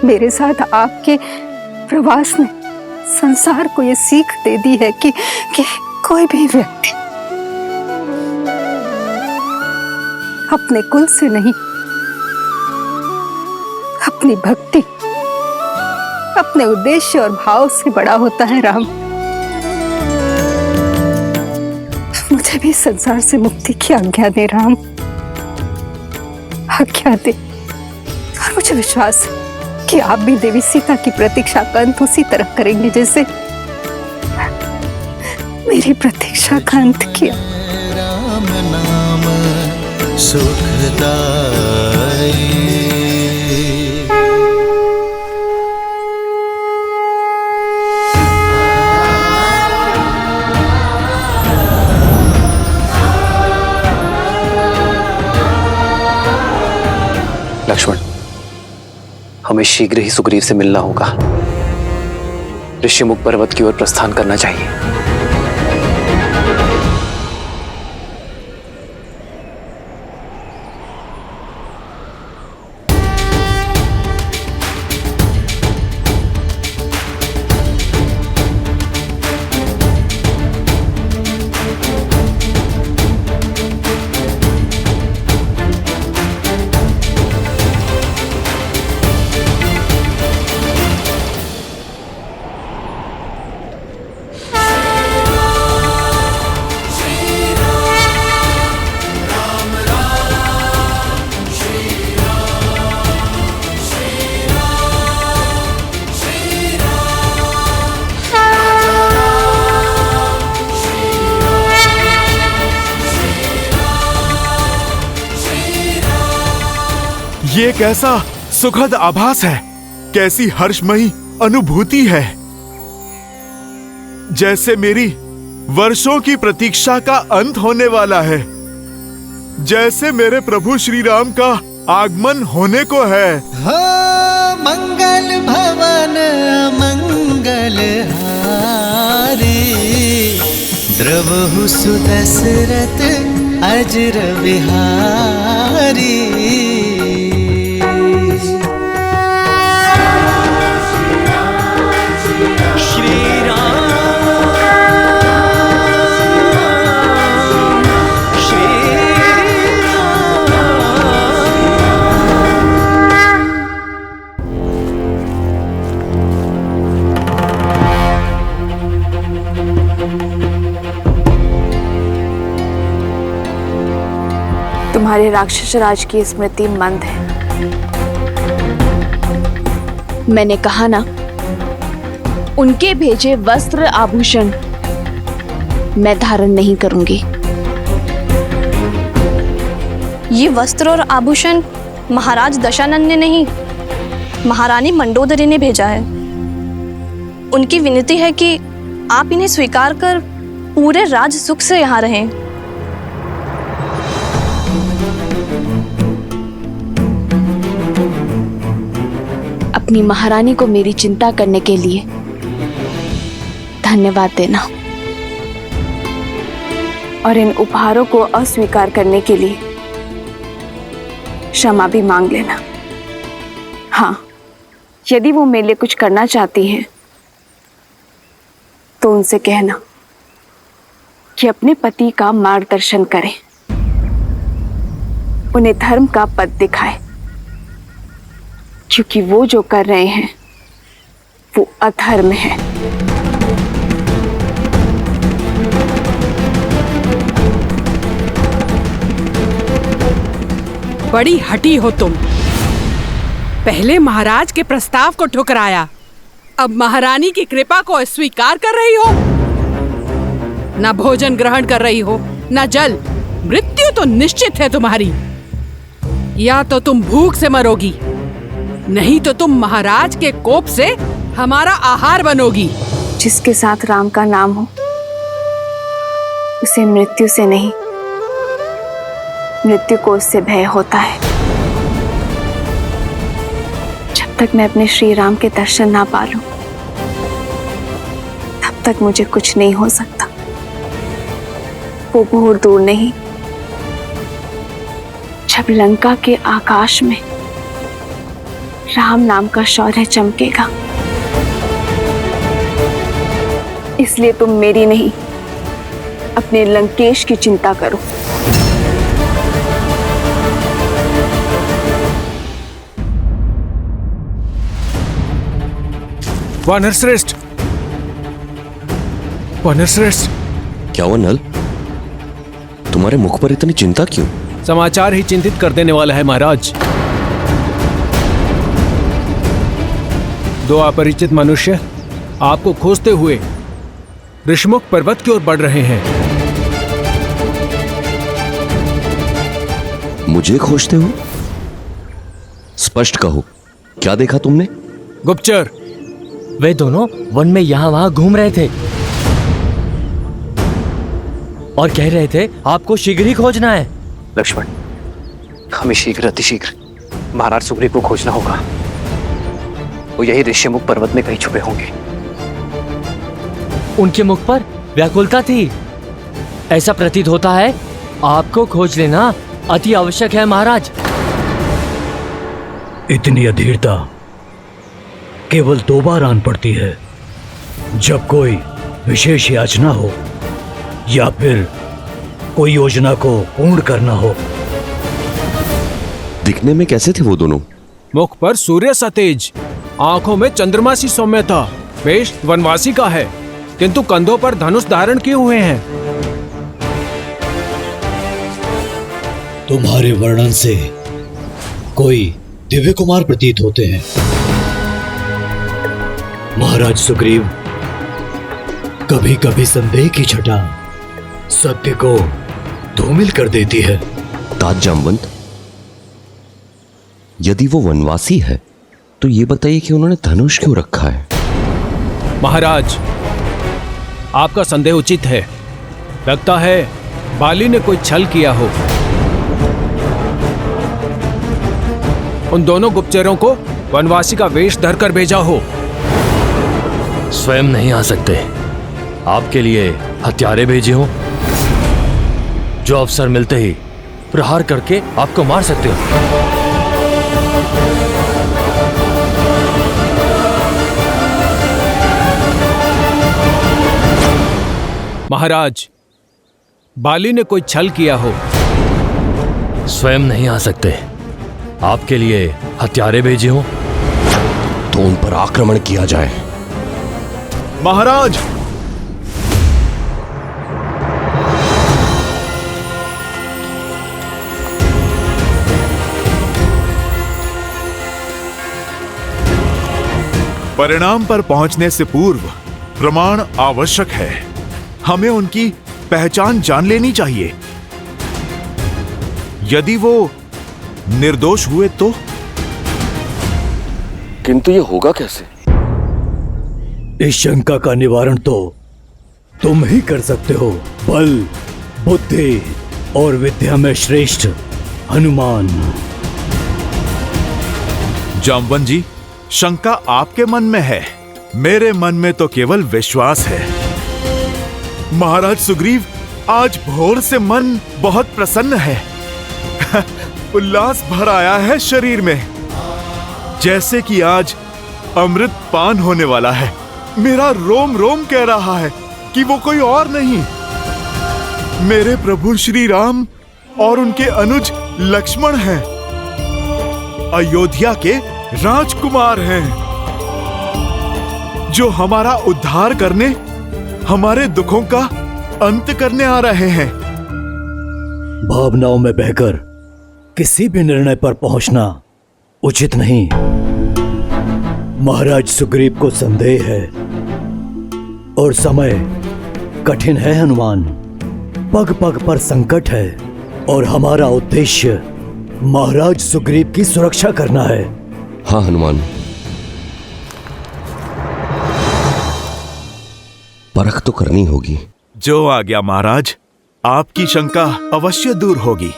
मेरे साथ आपके प्रवास ने संसार को ये सीख दे दी है कि कोई भी व्यक्ति अपने कुल से नहीं, अपनी भक्ति, अपने उद्देश्य और भाव से बड़ा होता है राम। मुझे भी संसार से मुक्ति की आज्ञा दे राम, आज्ञा दे। और मुझे विश्वास है कि आप भी देवी सीता की प्रतीक्षा का अंत उसी तरह करेंगे जैसे मेरी प्रतीक्षा का अंत किया। राम नाम सुखदाई। लक्ष्मण, हमें शीघ्र ही सुग्रीव से मिलना होगा। ऋषिमुख पर्वत की ओर प्रस्थान करना चाहिए। ये कैसा सुखद आभास है, कैसी हर्षमयी अनुभूति है। जैसे मेरी वर्षों की प्रतीक्षा का अंत होने वाला है, जैसे मेरे प्रभु श्री राम का आगमन होने को है। हो मंगल भवन मंगल हारी, द्रवहु सुदशरथ अजर बिहारी। तुम्हारे राक्षस राज की स्मृति मंद है। मैंने कहा ना, उनके भेजे वस्त्र आभूषण मैं धारण नहीं करूंगी। ये वस्त्र और आभूषण महाराज दशानन ने नहीं, महारानी मंडोदरी ने भेजा है। उनकी विनती है कि आप इन्हें स्वीकार कर पूरे राज सुख से यहाँ रहें। अपनी महारानी को मेरी चिंता करने के लिए धन्यवाद देना, और इन उपहारों को अस्वीकार करने के लिए क्षमा भी मांग लेना। हाँ, यदि वो मेरे लिए कुछ करना चाहती हैं तो उनसे कहना कि अपने पति का मार्गदर्शन करें, उन्हें धर्म का पथ दिखाए, क्योंकि वो जो कर रहे हैं वो अधर्म है। बड़ी हठी हो तुम। पहले महाराज के प्रस्ताव को ठुकराया, अब महारानी की कृपा को अस्वीकार कर रही हो। ना भोजन ग्रहण कर रही हो, ना जल। मृत्यु तो निश्चित है तुम्हारी। या तो तुम भूख से मरोगी, नहीं तो तुम महाराज के कोप से हमारा आहार बनोगी। जिसके साथ राम का नाम हो उसे मृत्यु से नहीं, मृत्यु को उससे भय होता है। जब तक मैं अपने श्री राम के दर्शन ना पा लूं, तब तक मुझे कुछ नहीं हो सकता। वो बहुत दूर नहीं, जब लंका के आकाश में राम नाम का शौर्य चमकेगा। इसलिए तुम मेरी नहीं, अपने लंकेश की चिंता करो। वानर श्रेष्ठ, वानर श्रेष्ठ। क्या हुआ नल? तुम्हारे मुख पर इतनी चिंता क्यों? समाचार ही चिंतित कर देने वाला है महाराज। दो अपरिचित मनुष्य आपको खोजते हुए ऋषमुख पर्वत की ओर बढ़ रहे हैं। मुझे खोजते हो? स्पष्ट कहो, क्या देखा तुमने? गुप्तचर, वे दोनों वन में यहाँ वहाँ घूम रहे थे और कह रहे थे आपको शीघ्र ही खोजना है। लक्ष्मण, हमें शीघ्र अतिशीघ्र महाराज सुग्रीव को खोजना होगा। वो यही ऋषिमुख पर्वत में कहीं छुपे होंगे। उनके मुख पर व्याकुलता थी। ऐसा प्रतीत होता है आपको खोज लेना अति आवश्यक है महाराज। इतनी अधीरता केवल 2 बार आन पड़ती है, जब कोई विशेष याचना हो या फिर कोई योजना को पूर्ण करना हो। दिखने में कैसे थे वो दोनों? मुख पर सूर्य सा तेज, आंखों में चंद्रमा सी सौम्यता। वेश वनवासी का है, किंतु कंधों पर धनुष धारण किए हुए हैं। तुम्हारे वर्णन से कोई दिव्य कुमार प्रतीत होते हैं। महाराज सुग्रीव, कभी कभी संदेह की छटा सत्य को धूमिल कर देती है। तात जामवंत, यदि वो वनवासी है तो ये बताइए कि उन्होंने धनुष क्यों रखा है? महाराज, आपका संदेह उचित है। लगता है बाली ने कोई छल किया हो। उन दोनों गुप्तचरों को वनवासी का वेश धरकर भेजा हो। स्वयं नहीं आ सकते, आपके लिए हत्यारे भेजे हो जो अवसर मिलते ही प्रहार करके आपको मार सकते हो। महाराज, बाली ने कोई छल किया हो। स्वयं नहीं आ सकते, आपके लिए हत्यारे भेजे हो तो उन पर आक्रमण किया जाए। महाराज, परिणाम पर पहुंचने से पूर्व प्रमाण आवश्यक है। हमें उनकी पहचान जान लेनी चाहिए। यदि वो निर्दोष हुए तो? किंतु ये होगा कैसे? इस शंका का निवारण तो तुम ही कर सकते हो। बल, बुद्धि और विद्या में श्रेष्ठ हनुमान। जामवन जी, शंका आपके मन में है, मेरे मन में तो केवल विश्वास है। महाराज सुग्रीव, आज भोर से मन बहुत प्रसन्न है। उल्लास भर आया है शरीर में, जैसे कि आज अमृत पान होने वाला है। मेरा रोम रोम कह रहा है कि वो कोई और नहीं, मेरे प्रभु श्री राम और उनके अनुज लक्ष्मण हैं। अयोध्या के राजकुमार हैं, जो हमारा उद्धार करने, हमारे दुखों का अंत करने आ रहे हैं। भावनाओं में बहकर किसी भी निर्णय पर पहुंचना उचित नहीं। महाराज सुग्रीव को संदेह है और समय कठिन है हनुमान। पग पग पर संकट है और हमारा उद्देश्य महाराज सुग्रीव की सुरक्षा करना है। हाँ हनुमान, परख तो करनी होगी। जो आ गया महाराज, आपकी शंका अवश्य दूर होगी।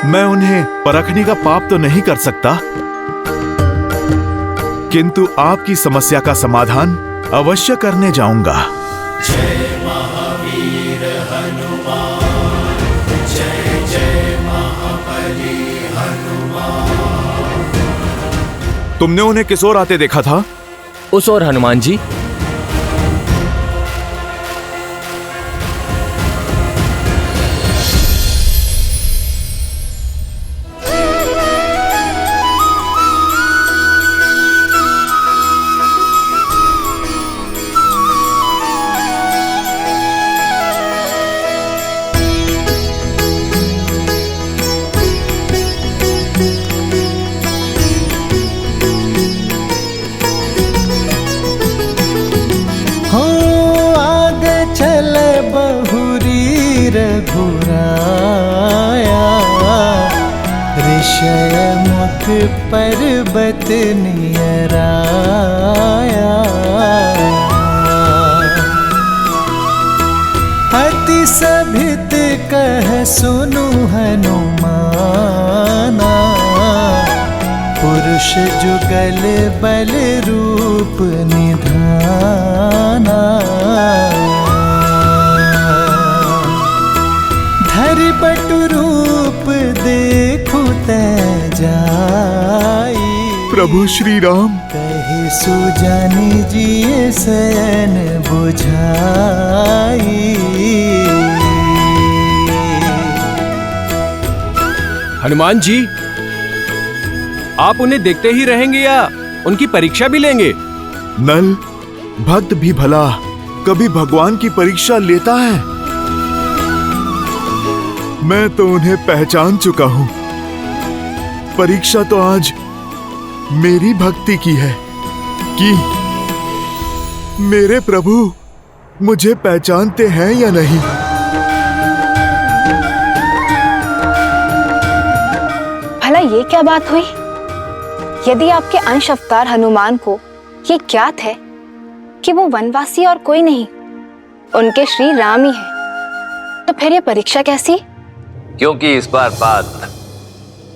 मैं उन्हें परखने का पाप तो नहीं कर सकता, किंतु आपकी समस्या का समाधान अवश्य करने जाऊंगा। जय महावीर हनुमान, जय जय महाबली हनुमान। तुमने उन्हें किस ओर आते देखा था? उस ओर हनुमान जी। पर्वत नियराया, अति सभित कह सुनु हनुमाना, पुरुष जुगल बल रूप निधाना। धरि बटु रूप देखु जाई, प्रभु श्री राम कहि सुजानि जिय शयन बुझाई। हनुमान जी, आप उन्हें देखते ही रहेंगे या उनकी परीक्षा भी लेंगे? नल, भक्त भी भला कभी भगवान की परीक्षा लेता है? मैं तो उन्हें पहचान चुका हूं। परीक्षा तो आज मेरी भक्ति की है कि मेरे प्रभु मुझे पहचानते हैं या नहीं। ये क्या बात हुई? यदि आपके अंश अवतार हनुमान को ये ज्ञात है कि वो वनवासी और कोई नहीं, उनके श्री राम ही है, तो फिर ये परीक्षा कैसी? क्योंकि इस बार बात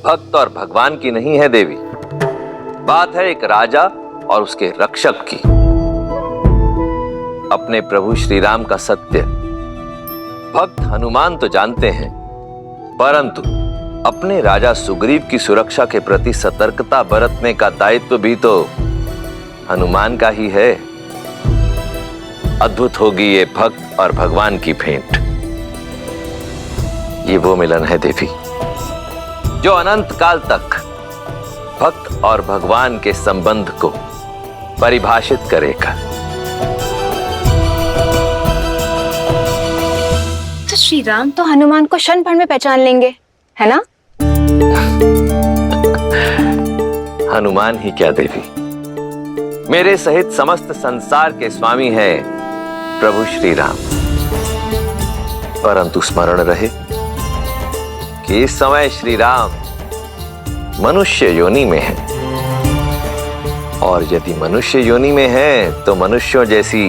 भक्त और भगवान की नहीं है देवी, बात है एक राजा और उसके रक्षक की। अपने प्रभु श्री राम का सत्य भक्त हनुमान तो जानते हैं, परंतु अपने राजा सुग्रीव की सुरक्षा के प्रति सतर्कता बरतने का दायित्व भी तो हनुमान का ही है। अद्भुत होगी ये भक्त और भगवान की भेंट। ये वो मिलन है देवी जो अनंत काल तक भक्त और भगवान के संबंध को परिभाषित करेगा। तो श्री राम तो हनुमान को क्षण भर में पहचान लेंगे, है ना? हनुमान ही क्या देवी, मेरे सहित समस्त संसार के स्वामी हैं प्रभु श्री राम। परंतु स्मरण रहे कि इस समय श्री राम मनुष्य योनि में है, और यदि मनुष्य योनि में है तो मनुष्यों जैसी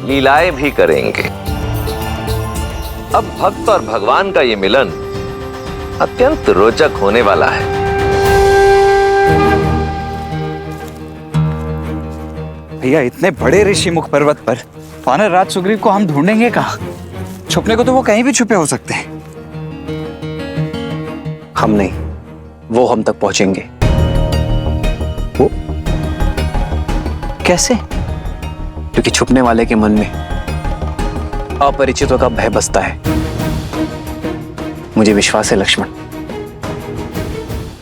लीलाएं भी करेंगे। अब भक्त और भगवान का ये मिलन अत्यंत रोचक होने वाला है। भैया, इतने बड़े ऋषि मुख पर्वत पर वानर राज सुग्रीव को हम ढूंढेंगे कहाँ? छुपने को तो वो कहीं भी छुपे हो सकते हैं। हम नहीं, वो हम तक पहुंचेंगे। वो कैसे? क्योंकि छुपने वाले के मन में अपरिचितों का भय बसता है। मुझे विश्वास है लक्ष्मण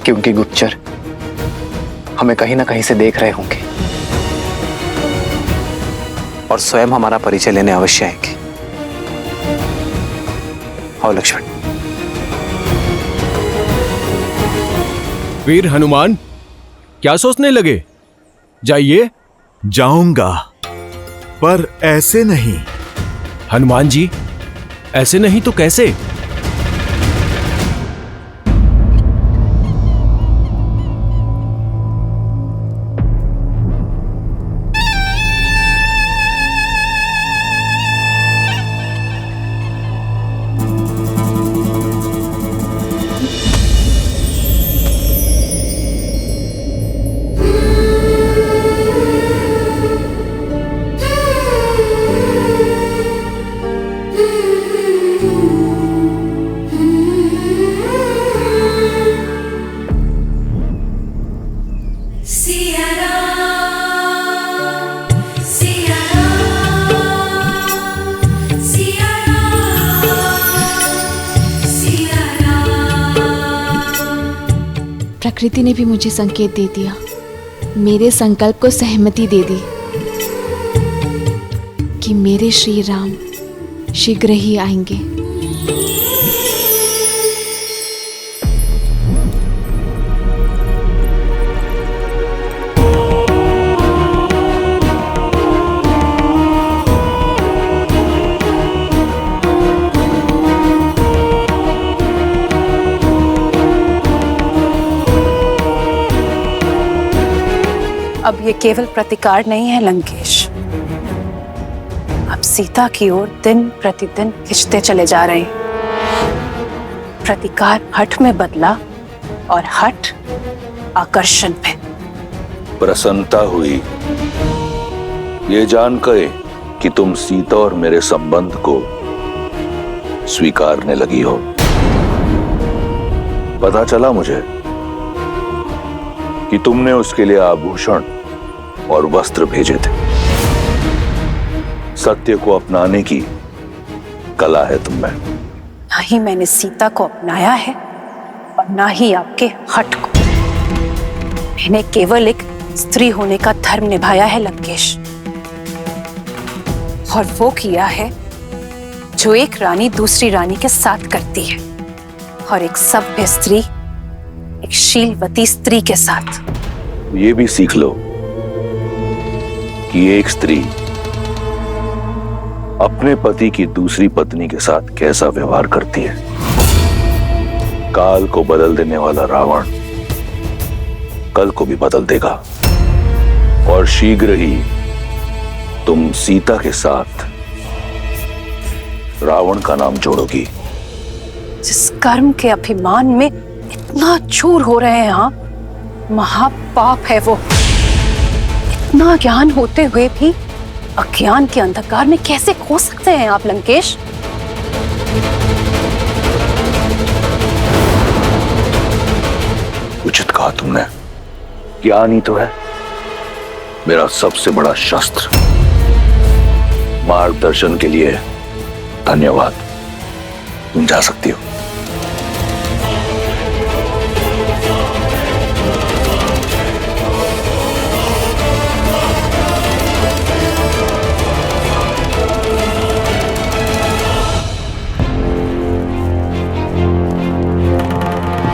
कि उनके गुप्तचर हमें कहीं ना कहीं से देख रहे होंगे और स्वयं हमारा परिचय लेने अवश्य आएंगे। और लक्ष्मण। वीर हनुमान, क्या सोचने लगे? जाइए। जाऊंगा, पर ऐसे नहीं। हनुमान जी, ऐसे नहीं तो कैसे? प्रकृति ने भी मुझे संकेत दे दिया, मेरे संकल्प को सहमति दे दी कि मेरे श्री राम शीघ्र ही आएंगे। अब ये केवल प्रतिकार नहीं है लंकेश, अब सीता की ओर दिन प्रतिदिन खिंचते चले जा रहे हैं। प्रतिकार हठ में बदला और हठ आकर्षण में। प्रसन्नता हुई ये जानकर कि तुम सीता और मेरे संबंध को स्वीकारने लगी हो। पता चला मुझे कि तुमने उसके लिए आभूषण और वस्त्र भेजे थे। सत्य को अपनाने की कला है तुम में। ना ही मैंने सीता को अपनाया है और ना ही आपके हठ को। मैंने केवल एक स्त्री होने का धर्म निभाया है लंकेश, और वो किया है जो एक रानी दूसरी रानी के साथ करती है, और एक सभ्य स्त्री एक शीलवती स्त्री के साथ। ये भी सीख लो कि एक स्त्री अपने पति की दूसरी पत्नी के साथ कैसा व्यवहार करती है। काल को बदल देने वाला रावण कल को भी बदल देगा और शीघ्र ही तुम सीता के साथ रावण का नाम जोड़ोगी। जिस कर्म के अभिमान में इतना चूर हो रहे हैं आप, महापाप है वो। इतना ज्ञान होते हुए भी अज्ञान के अंधकार में कैसे खो सकते हैं आप लंकेश? उचित कहा तुमने। ज्ञान ही तो है मेरा सबसे बड़ा शस्त्र। मार्गदर्शन के लिए धन्यवाद। तुम जा सकती हो।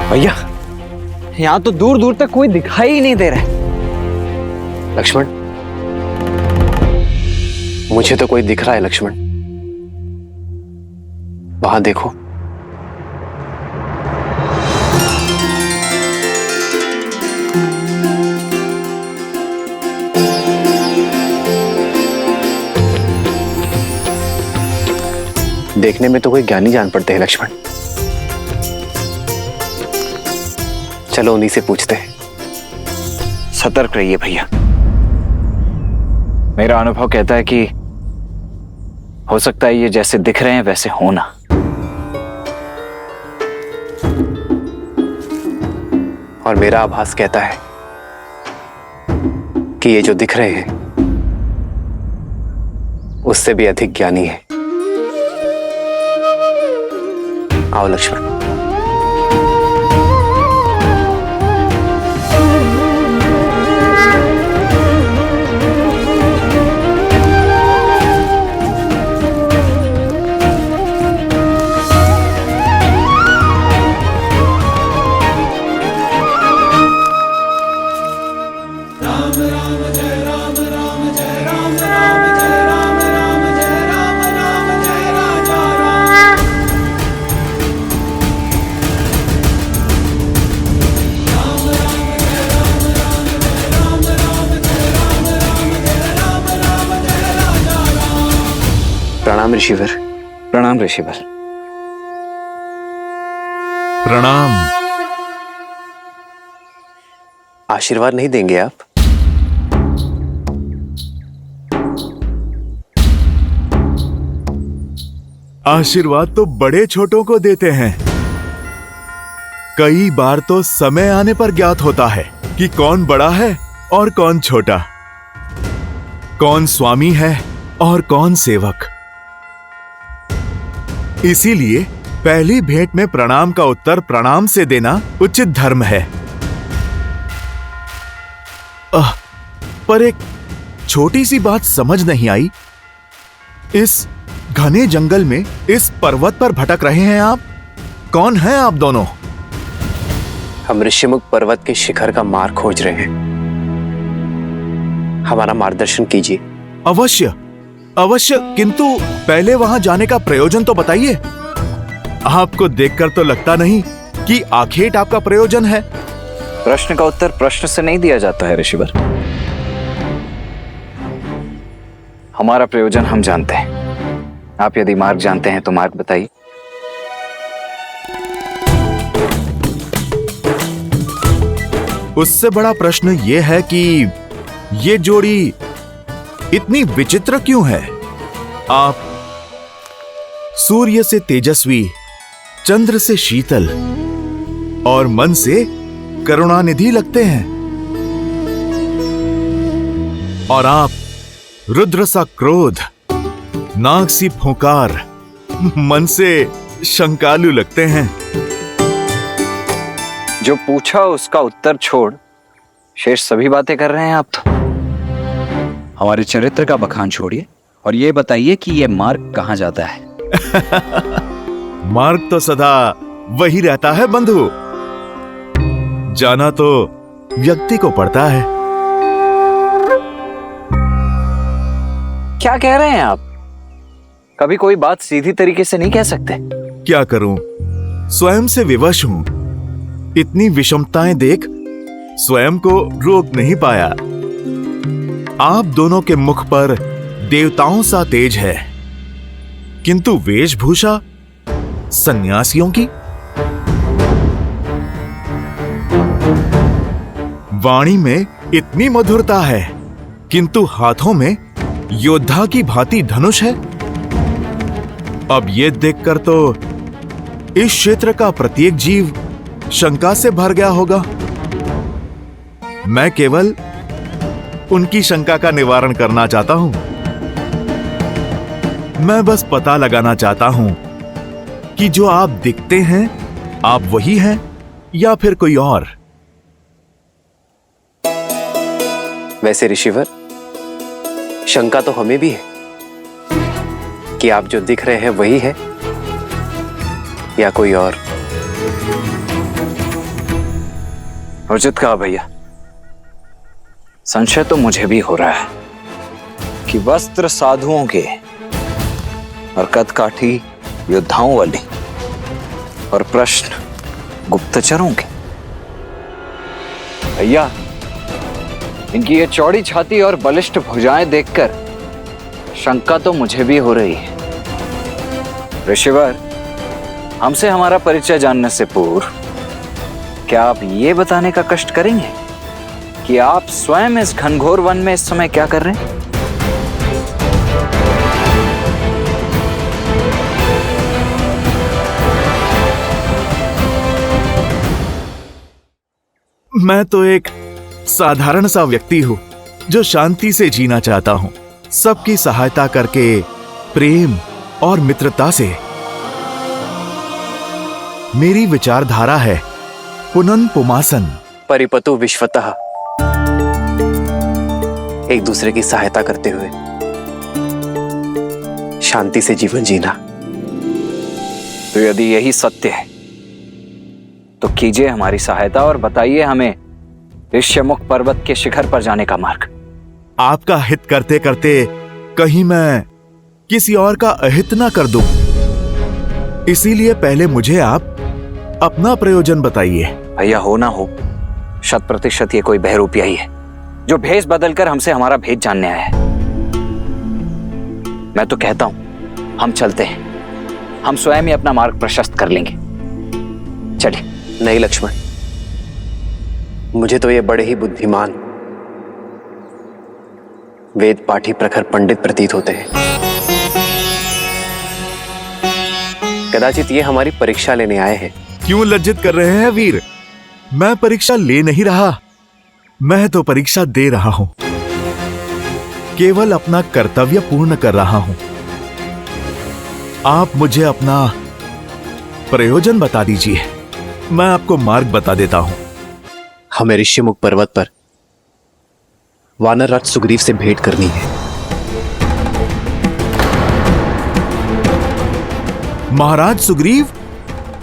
भैया, यहाँ तो दूर दूर तक कोई दिखाई ही नहीं दे रहा है। लक्ष्मण, मुझे तो कोई दिख रहा है लक्ष्मण। वहां देखो। देखने में तो कोई ज्ञानी जान पड़ते हैं लक्ष्मण। चलो उन्हीं से पूछते हैं। सतर्क रहिए भैया। मेरा अनुभव कहता है कि हो सकता है ये जैसे दिख रहे हैं वैसे होना। और मेरा आभास कहता है कि ये जो दिख रहे हैं उससे भी अधिक ज्ञानी है। आओ लक्ष्मण। प्रणाम ऋषिवर। प्रणाम ऋषिवर। प्रणाम। आशीर्वाद नहीं देंगे आप? आशीर्वाद तो बड़े छोटों को देते हैं। कई बार तो समय आने पर ज्ञात होता है कि कौन बड़ा है और कौन छोटा, कौन स्वामी है और कौन सेवक। इसीलिए पहली भेंट में प्रणाम का उत्तर प्रणाम से देना उचित धर्म है। पर एक छोटी सी बात समझ नहीं आई। इस घने जंगल में इस पर्वत पर भटक रहे हैं आप। कौन हैं आप दोनों? हम ऋषिमुख पर्वत के शिखर का मार्ग खोज रहे हैं। हमारा मार्गदर्शन कीजिए। अवश्य अवश्य, किंतु पहले वहां जाने का प्रयोजन तो बताइए। आपको देखकर तो लगता नहीं कि आखेट आपका प्रयोजन है। प्रश्न का उत्तर प्रश्न से नहीं दिया जाता है ऋषिवर। हमारा प्रयोजन हम जानते हैं। आप यदि मार्ग जानते हैं तो मार्ग बताइए। उससे बड़ा प्रश्न यह है कि ये जोड़ी इतनी विचित्र क्यों है? आप सूर्य से तेजस्वी, चंद्र से शीतल और मन से करुणानिधि लगते हैं, और आप रुद्र सा क्रोध, नाग सी फुंकार, मन से शंकालु लगते हैं। जो पूछा उसका उत्तर छोड़ शेष सभी बातें कर रहे हैं आप तो। हमारे चरित्र का बखान छोड़िए और ये बताइए कि ये मार्ग कहाँ जाता है। मार्ग तो सदा वही रहता है बंधु। जाना तो व्यक्ति को पड़ता है। क्या कह रहे हैं आप? कभी कोई बात सीधी तरीके से नहीं कह सकते। क्या करूं, स्वयं से विवश हूं। इतनी विषमताएं देख स्वयं को रोक नहीं पाया। आप दोनों के मुख पर देवताओं सा तेज है, किंतु वेशभूषा सन्यासियों की। वाणी में इतनी मधुरता है, किंतु हाथों में योद्धा की भांति धनुष है। अब ये देखकर तो इस क्षेत्र का प्रत्येक जीव शंका से भर गया होगा। मैं केवल उनकी शंका का निवारण करना चाहता हूं। मैं बस पता लगाना चाहता हूं कि जो आप दिखते हैं, आप वही हैं या फिर कोई और। वैसे ऋषिवर, शंका तो हमें भी है कि आप जो दिख रहे हैं वही है या कोई और। उचित कहा भैया। संशय तो मुझे भी हो रहा है कि वस्त्र साधुओं के और कदकाठी योद्धाओं वाले और प्रश्न गुप्तचरों के। भैया, इनकी ये चौड़ी छाती और बलिष्ठ भुजाएं देखकर शंका तो मुझे भी हो रही है। ऋषिवर, हमसे हमारा परिचय जानने से पूर्व क्या आप ये बताने का कष्ट करेंगे कि आप स्वयं इस घनघोर वन में इस समय क्या कर रहे हैं? मैं तो एक साधारण सा व्यक्ति हूं जो शांति से जीना चाहता हूं, सबकी सहायता करके, प्रेम और मित्रता से। मेरी विचारधारा है पुनन पुमासन, परिपतु विश्वतः, एक दूसरे की सहायता करते हुए शांति से जीवन जीना। तो यदि यही सत्य है तो कीजिए हमारी सहायता और बताइए हमें ऋष्यमुख पर्वत के शिखर पर जाने का मार्ग। आपका हित करते करते कहीं मैं किसी और का अहित ना कर दूं, इसीलिए पहले मुझे आप अपना प्रयोजन बताइए। भैया, हो ना हो 100% ये कोई बहरूपिया ही है जो भेष बदलकर हमसे हमारा भेद जानने आया है। मैं तो कहता हूं हम चलते हैं, हम स्वयं ही अपना मार्ग प्रशस्त कर लेंगे। चलिए। नहीं लक्ष्मण, मुझे तो ये बड़े ही बुद्धिमान, वेद पाठी प्रखर पंडित प्रतीत होते हैं। कदाचित ये हमारी परीक्षा लेने आए हैं। क्यों लज्जित कर रहे हैं वीर? मैं परीक्षा ले नहीं रहा, मैं तो परीक्षा दे रहा हूं। केवल अपना कर्तव्य पूर्ण कर रहा हूं। आप मुझे अपना प्रयोजन बता दीजिए, मैं आपको मार्ग बता देता हूं। हमें ऋष्यमुख पर्वत पर वानरराज सुग्रीव से भेंट करनी है। महाराज सुग्रीव,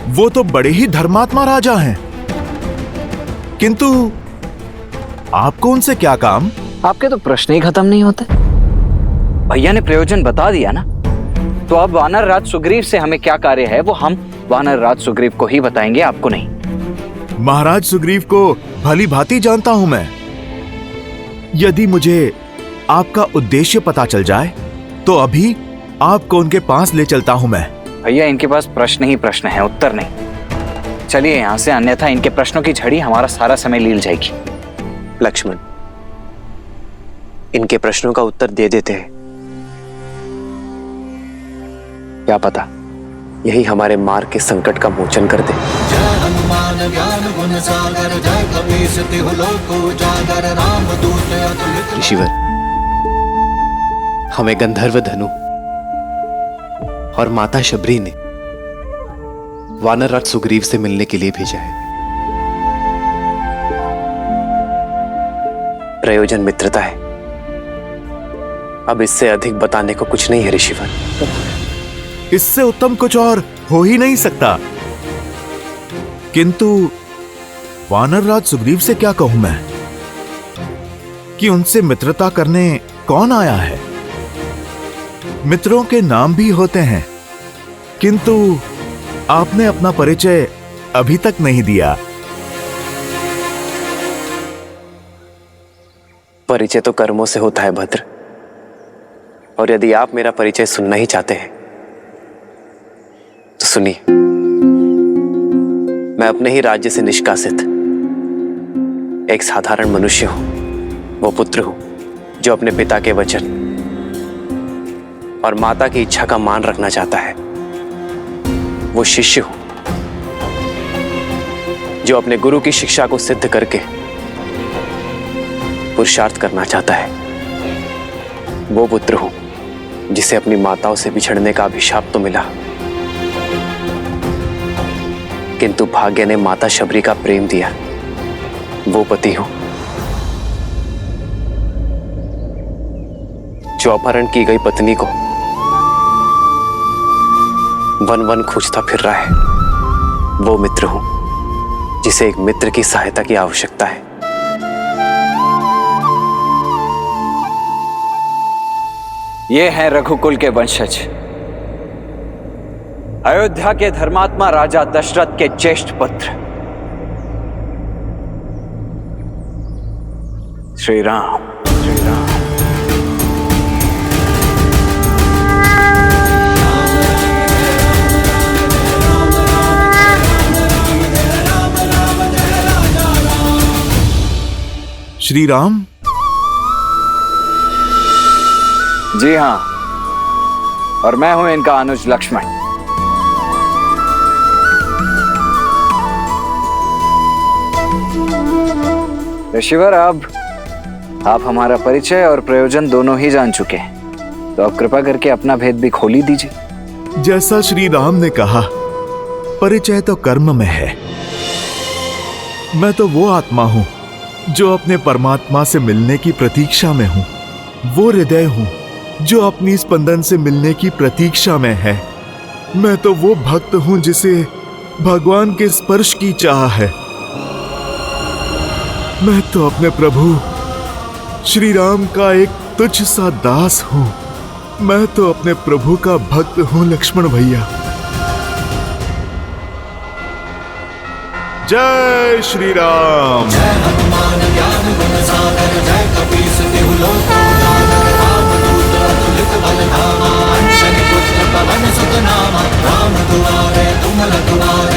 वो तो बड़े ही धर्मात्मा राजा हैं, किंतु आपको उनसे क्या काम? आपके तो प्रश्न ही खत्म नहीं होते। भैया ने प्रयोजन बता दिया ना, तो अब वानर राज सुग्रीव से हमें क्या कार्य है वो हम वानर राज सुग्रीव को ही बताएंगे, आपको नहीं। महाराज सुग्रीव को भली भांति जानता हूं मैं। यदि मुझे आपका उद्देश्य पता चल जाए तो अभी आपको उनके पास ले चलता हूं मैं। भैया, इनके पास प्रश्न ही प्रश्न है, उत्तर नहीं। चलिए यहां से, अन्यथा इनके प्रश्नों की झड़ी हमारा सारा समय लील जाएगी। लक्ष्मण, इनके प्रश्नों का उत्तर दे देते हैं, क्या पता यही हमारे मार्ग के संकट का मोचन कर दे। जय हनुमान ज्ञान गुण सागर, जय कपीस तिहु लोक उजागर, राम दूत अतुलित। ऋषिवर, हमें गंधर्व धनु और माता शबरी ने वानरराज सुग्रीव से मिलने के लिए भेजा है। प्रयोजन मित्रता है, अब इससे अधिक बताने को कुछ नहीं है ऋषिवर। इससे उत्तम कुछ और हो ही नहीं सकता। किंतु वानरराज सुग्रीव से क्या कहूं मैं कि उनसे मित्रता करने कौन आया है? मित्रों के नाम भी होते हैं, किंतु आपने अपना परिचय अभी तक नहीं दिया। परिचय तो कर्मों से होता है भद्र, और यदि आप मेरा परिचय सुनना ही चाहते हैं तो सुनिए। मैं अपने ही राज्य से निष्कासित एक साधारण मनुष्य हूं, वो पुत्र हूं जो अपने पिता के वचन और माता की इच्छा का मान रखना चाहता है। वो शिष्य हूं जो अपने गुरु की शिक्षा को सिद्ध करके पुरुषार्थ करना चाहता है। वो पुत्र हूं जिसे अपनी माताओं से बिछड़ने का अभिशाप तो मिला, किंतु भाग्य ने माता शबरी का प्रेम दिया। वो पति हूं जो अपहरण की गई पत्नी को वन वन खोजता फिर रहा है। वो मित्र हूं जिसे एक मित्र की सहायता की आवश्यकता है। ये हैं रघुकुल के वंशज, अयोध्या के धर्मात्मा राजा दशरथ के ज्येष्ठ पुत्र श्री राम। श्री राम। जी हाँ, और मैं हूं इनका अनुज लक्ष्मण। ऋषिवर, अब आप हमारा परिचय और प्रयोजन दोनों ही जान चुके हैं, तो अब कृपा करके अपना भेद भी खोल ही दीजिए। जैसा श्री राम ने कहा, परिचय तो कर्म में है। मैं तो वो आत्मा हूं जो अपने परमात्मा से मिलने की प्रतीक्षा में हूं। वो हृदय हूं जो अपनी स्पंदन से मिलने की प्रतीक्षा में है। मैं तो वो भक्त हूं जिसे भगवान के स्पर्श की चाह है। मैं तो अपने प्रभु श्री राम का एक तुच्छ सा दास हूं। मैं तो अपने प्रभु का भक्त हूं लक्ष्मण भैया। जय श्री राम। जय हनुमान ज्ञान गुण सागर, जय कपीस तिहु लोक उजागर, रामदूत अतुलित बल धामा, अंजनी पुत्र पवन सुत नामा, राम दुआरे तुम रखवारे।